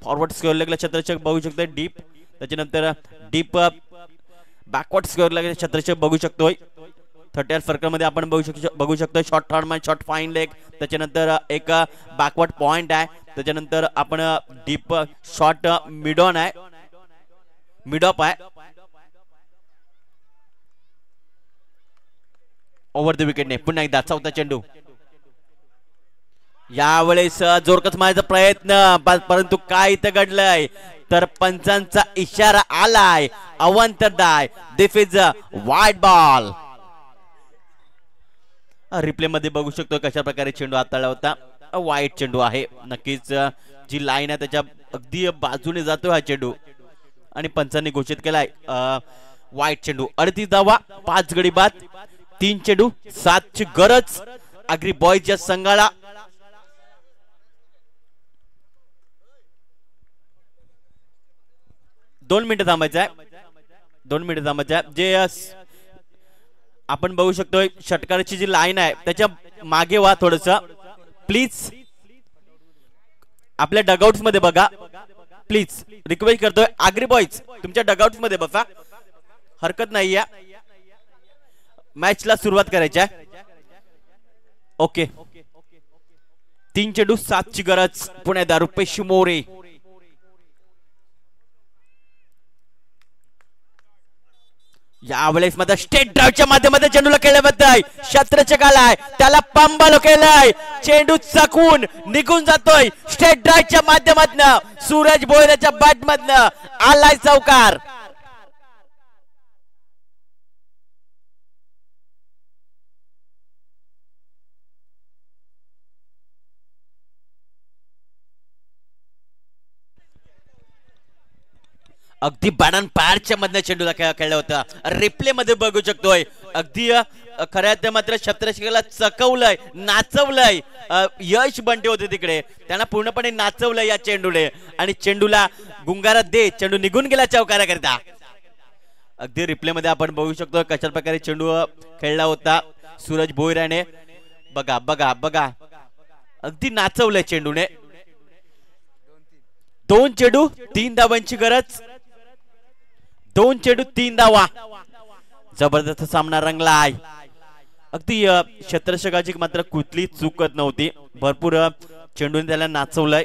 फॉरवर्ड स्क्वेअर लेगला क्षेत्ररक्षक बघू शकतोय डीप. त्याच्यानंतर डीप बॅकवर्ड स्क्वेअर लेगला क्षेत्ररक्षक बघू शकतोय. 30 सर्कल मध्ये आपण बघू शकतो short third match, short fine leg. त्याच्यानंतर एक बॅकवर्ड पॉइंट आहे. त्याच्यानंतर आपण डीप शॉर्ट मिड ऑन आहे, मिड ऑफ आहे. ओव्हर द विकेटने पुन्हा एकदा 4था चेंडू. यावेळेस जोरकस मारायचा प्रयत्न, परंतु काय इथं घडलंय तर पंचांचा इशारा आलाय अवंतरदाय. दिस इज वाईड बॉल. रिप्ले मध्ये बघू शकतो कशा प्रकारे चेंडू हाताळला होता. वाईट चेंडू आहे. नक्कीच जी लाईन आहे त्याच्या अगदी बाजूने जातो हा चेंडू आणि पंचांनी घोषित केलाय वाईट चेंडू. 38 धावा 5 गडी बाद. 3 चेंडू 7 ची गरज आगरी बॉयजच्या संघाला. दोन मिनिटं थांबायचं आहे, 2 मिनिटं थांबायचं आहे. जे आपण बघू शकतोय षटकाराची जी लाईन आहे त्याच्या मागे वा थोडस प्लीज. आपल्या डगआउट्स मध्ये बघा प्लीज, रिक्वेस्ट करतोय. आगरी बॉयज तुमच्या डगआउट्स मध्ये बसा, हरकत नाहीये. मॅचला सुरुवात करायची आहे. ओके. 3 चेंडू 7 ची गरज. पुणे रुपेश मोरे. यावेळेस मात्र स्टेट ड्राईव्हच्या माध्यमातून चेंडूला खेळल्याबद्दल क्षेत्ररक्षक आलाय, त्याला पंबालो केलाय, चेंडू चकून निघून जातोय. स्टेट ड्राईव्हच्या माध्यमातून सूरज भोईरच्या बॅट मधनं आलाय चौकार. अगदी बॅडन पॅडच्या मधनं चेंडूला खेळला होता. रिप्ले मध्ये बघू शकतोय अगदी खऱ्या मात्र क्षेत्ररक्षकाला चकवलंय, नाचवलंय. यश बंटे होते तिकडे, त्यांना पूर्णपणे नाचवलंय या चेंडूने आणि चेंडूला गुंगारा दे चेंडू निघून गेला चौकाराकरता. अगदी रिप्ले मध्ये आपण बघू शकतो कशा प्रकारे चेंडू खेळला होता सूरज भोईराने. बघा बघा बघा अगदी नाचवलंय चेंडूने. 2 चेंडू 3 धावांची गरज, 2 चेंडू 3 धावा. जबरदस्त सामना रंगलाय. अगदी क्षेत्ररक्षकाची मात्र कुठली चूकत नव्हती, भरपूर चेंडूने त्याला नाचवलंय.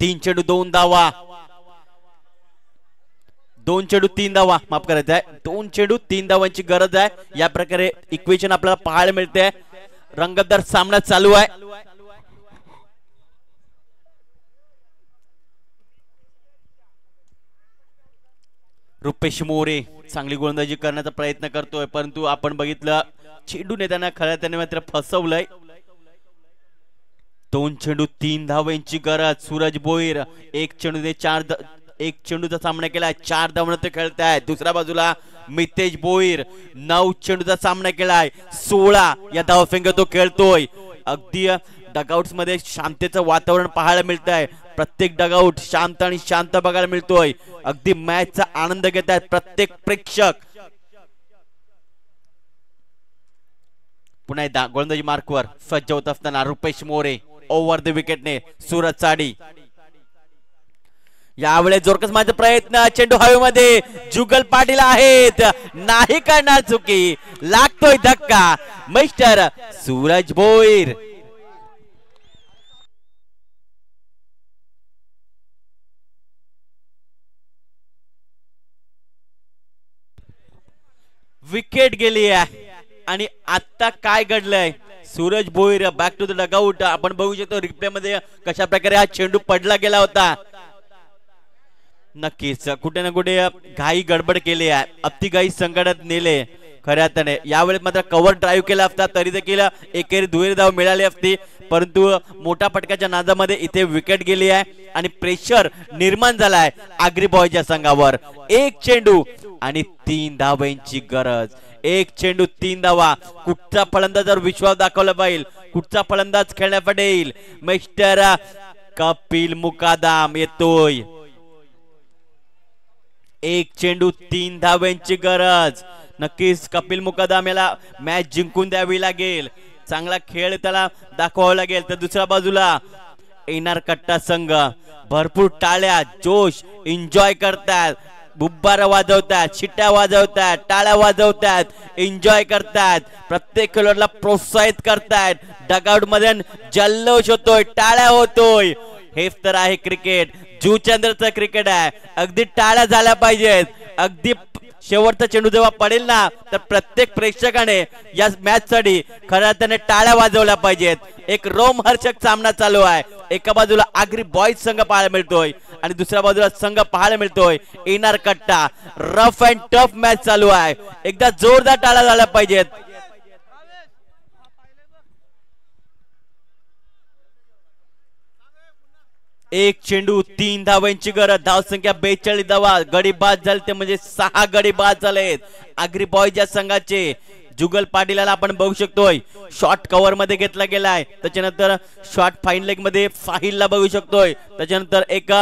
3 चेंडू 2 धावा, 2 चेंडू 3 धावा, माफ करायचं आहे 2 चेंडू 3 धावांची गरज आहे. या प्रकारे इक्वेशन आपल्याला पाहायला मिळते. रंगतदार सामना चालू आहे. रुपेश मोरे चांगली गोलंदाजी करण्याचा प्रयत्न करतोय, परंतु आपण बघितलं चेंडूने त्यांना खऱ्या त्याने मात्र फसवलंय. 2 चेंडू 3 धावांची गरज. सूरज भोईर 1 चेंडूने 1 चेंडूचा सामना केलाय, 4 धावांना ते खेळताय. दुसऱ्या बाजूला मितेश भोईर 9 चेंडूचा सामना केलाय, 16 या धावसंख्या तो खेळतोय. अगदी डगआउट्स मध्ये शांततेचं वातावरण पाहायला मिळत आहे. प्रत्येक डगआउट शांत आणि शांत बघायला मिळतोय. अगदी मॅचचा आनंद घेत आहेत प्रत्येक प्रेक्षक. पुन्हा एकदा गोलंदाजी मार्कवर सज्ज होत असताना रुपेश मोरे ओव्हर द विकेटने सूरज चाडी. यावेळेस जोरकस माझा प्रयत्न, चेंडू हवेमध्ये, जुगल पाटील आहेत, नाही करणार चुकी, लागतोय धक्का. मिस्टर सूरज भोईर विकेट गेली आहे. आणि आता काय घडलंय, Suraj Bhoir back to the dugout. आपण बघू शकतो रिप्ले मध्ये कशा प्रकारे हा चेंडू पडला गेला होता. नक्कीच कुठे ना कुठे घाई गडबड केली आहे, अति घाई संकटात नेले खऱ्या अर्थाने. यावेळेस मात्र कव्हर ड्राईव्ह केला असता तरी देखील एकेरी दुहेरी धाव मिळाली असती, परंतु मोठ्या फटक्याच्या नादामध्ये इथे विकेट गेली आहे आणि प्रेशर निर्माण झालाय आगरी बॉयच्या संघावर. 1 चेंडू आणि 3 धावांची गरज. 1 चेंडू 3 धावा. कुठचा फलंदाजावर विश्वास दाखवला पाहिजे, कुठचा फलंदाज खेळण्यासाठी येईल. मिस्टर कपिल मुकादम येतोय. 1 चेंडू 3 धावांची गरज. नक्कीच कपिल मुकादम याला मॅच जिंकून द्यावी लागेल, चांगला खेळ त्याला दाखवावा लागेल. तर दुसऱ्या बाजूला एनआर कट्टा संघ भरपूर टाळ्या, जोश एन्जॉय करतात, बुब्बारा वाजवतात, शिट्ट्या वाजवतात, टाळ्या वाजवतात, एन्जॉय करतात, प्रत्येक खेळाडूला प्रोत्साहित करतात. डगआउट मध्ये जल्लोष होतोय, टाळ्या होतोय. हेच तर आहे क्रिकेट, जुचंद्रचं क्रिकेट आहे. अगदी टाळ्या झाल्या पाहिजेत. अगदी शेवटचा चेंडू जेव्हा पडेल ना तर प्रत्येक प्रेक्षकाने या मॅच साठी खऱ्या अर्थाने टाळ्या वाजवल्या पाहिजेत. एक रोमहर्षक सामना चालू आहे. एका बाजूला आगरी बॉयज संघ पाहायला मिळतोय आणि दुसऱ्या बाजूला संघ पाहायला मिळतोय एनआर कट्टा. रफ अँड टफ मॅच चालू आहे. एकदा जोरदार टाळ्या झाल्या पाहिजेत. एक चेंडू 3 धावांची गरज. धावसंख्या 42 धावा. गडी बाद झाले ते म्हणजे 6 गडी बाद झालेत आगरी बॉयज या संघाचे. जुगल पाटीलला आपण बघू शकतोय शॉर्ट कव्हर मध्ये घेतला गेलाय. त्याच्यानंतर शॉर्ट फाईन लेग मध्ये साहिलला बघू शकतोय. त्याच्यानंतर एक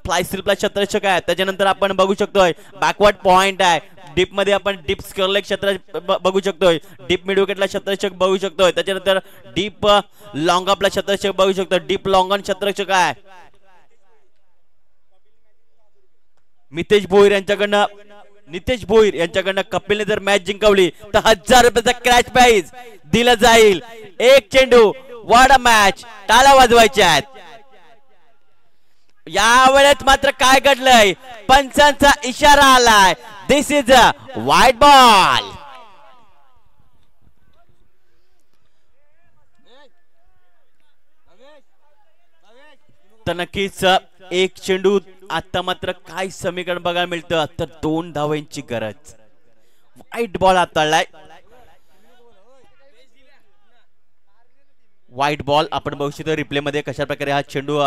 फ्लाय स्लिपला क्षेत्ररक्षक आहे. त्याच्यानंतर आपण बघू शकतोय बॅकवर्ड पॉइंट आहे. डीप मध्ये आपण डीप स्करलेग क्षेत्र बघू शकतोय. डीप मिड विकेटला क्षेत्ररक्षक बघू शकतोय. त्याच्यानंतर डीप लॉंग अपला क्षेत्ररक्षक बघू शकतो. डीप लॉंग ऑन क्षेत्ररक्षक आहे. मितेश भोईर यांच्याकडनं नितेश भोईर यांच्याकडनं कपिलने जर मॅच जिंकवली तर 1000 रुपयाचा क्रॅश प्राइज दिला जाईल. 1 चेंडू, व्हाट अ मॅच. टाळ्या वाजवायच्या आहेत. या वेळेत मात्र काय घडलंय, पंचांचा इशारा आलाय, दिस इज अ वाईट बॉल. तर नक्कीच एक चेंडू. आता मात्र काय समीकरण बघायला मिळतं, तर 2 धावांची गरज. वाईट बॉल हाताळलाय, वाईट बॉल. आपण बघू शकतो रिप्ले मध्ये कशा प्रकारे हा चेंडू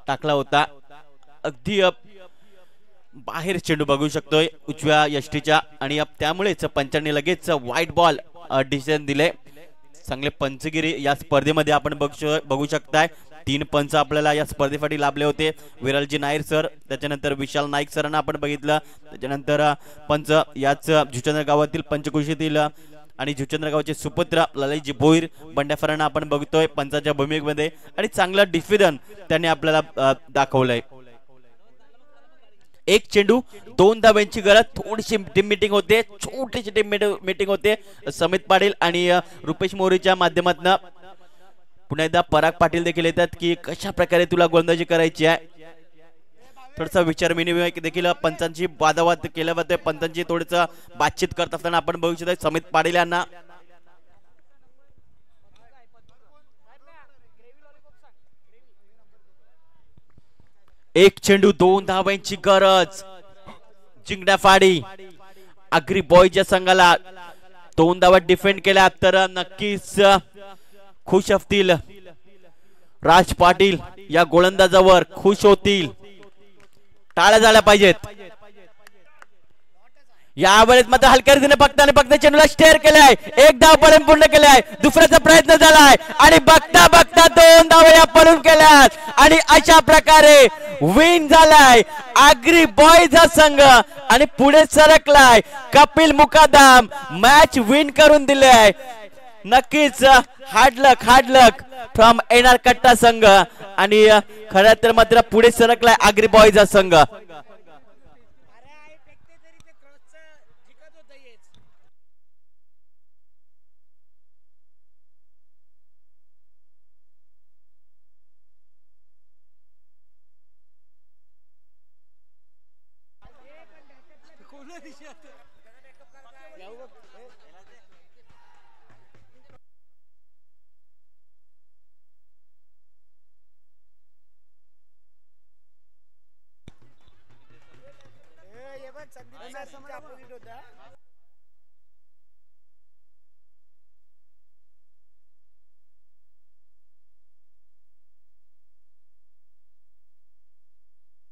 टाकला होता. अगदी बाहेर चेंडू बघू शकतोय उजव्या यष्टीच्या, आणि त्यामुळेच पंचांनी लगेच वाईट बॉल डिसिजन दिले. चांगले पंचगिरी या स्पर्धेमध्ये आपण बघू शकताय. 3 पंच आपल्याला या स्पर्धेसाठी लाभले होते. विरलजी नायर सर, त्याच्यानंतर विशाल नाईक सरांना आपण बघितलं, त्याच्यानंतर पंच याच जुचंद्र गावातील पंचकृषीतील आणि जुचंद्र गावाचे सुपुत्र ललितजी भोईर बंड्याफरांना आपण बघतोय पंचाच्या भूमिकेमध्ये, आणि चांगलं डिसिजन त्यांनी आपल्याला दाखवलंय. एक चेंडू 2 धावांची गरज. थोडीशी टीम मीटिंग होते, छोटीशी टीम मीटिंग होते समित पाटील आणि रुपेश मोरेच्या माध्यमातून. पुन्हा एकदा पराग पाटील देखील येतात की कशा प्रकारे तुला गोलंदाजी करायची आहे. थोडासा विचार विनिमय देखील पंचांची वादावाद केला जातोय, पंचांची थोडस बातचीत करत असताना आपण बघू शकतो समित पाटील यांना. एक चेंडू 2 धावांची गरज. जिंकण्याफाडी आगरी बॉयच्या संघाला 2 धावा डिफेंड केल्या तर नक्कीच खुश असतील राज पाटील. या गोलंदाजावर खुश होतील, टाळ्या झाल्या पाहिजेत. यावेळेस मात्र हलक्या रीतीने बघता चेंडूला स्टेअर केलाय, 1 धाव पळून पूर्ण केलाय, दुसऱ्याचा प्रयत्न झालाय आणि बघता 2 धावा या पळून केल्यात, आणि अशा प्रकारे विन झालाय आगरी बॉयज हा संघ आणि पुढे सरकलाय. कपिल मुकादम मॅच विन करून दिले. नक्कीच हार्ड लक फ्रॉम एनआर कट्टा संघ, आणि खरं तर मात्र पुढे सरकलाय आगरी बॉयज हा संघ.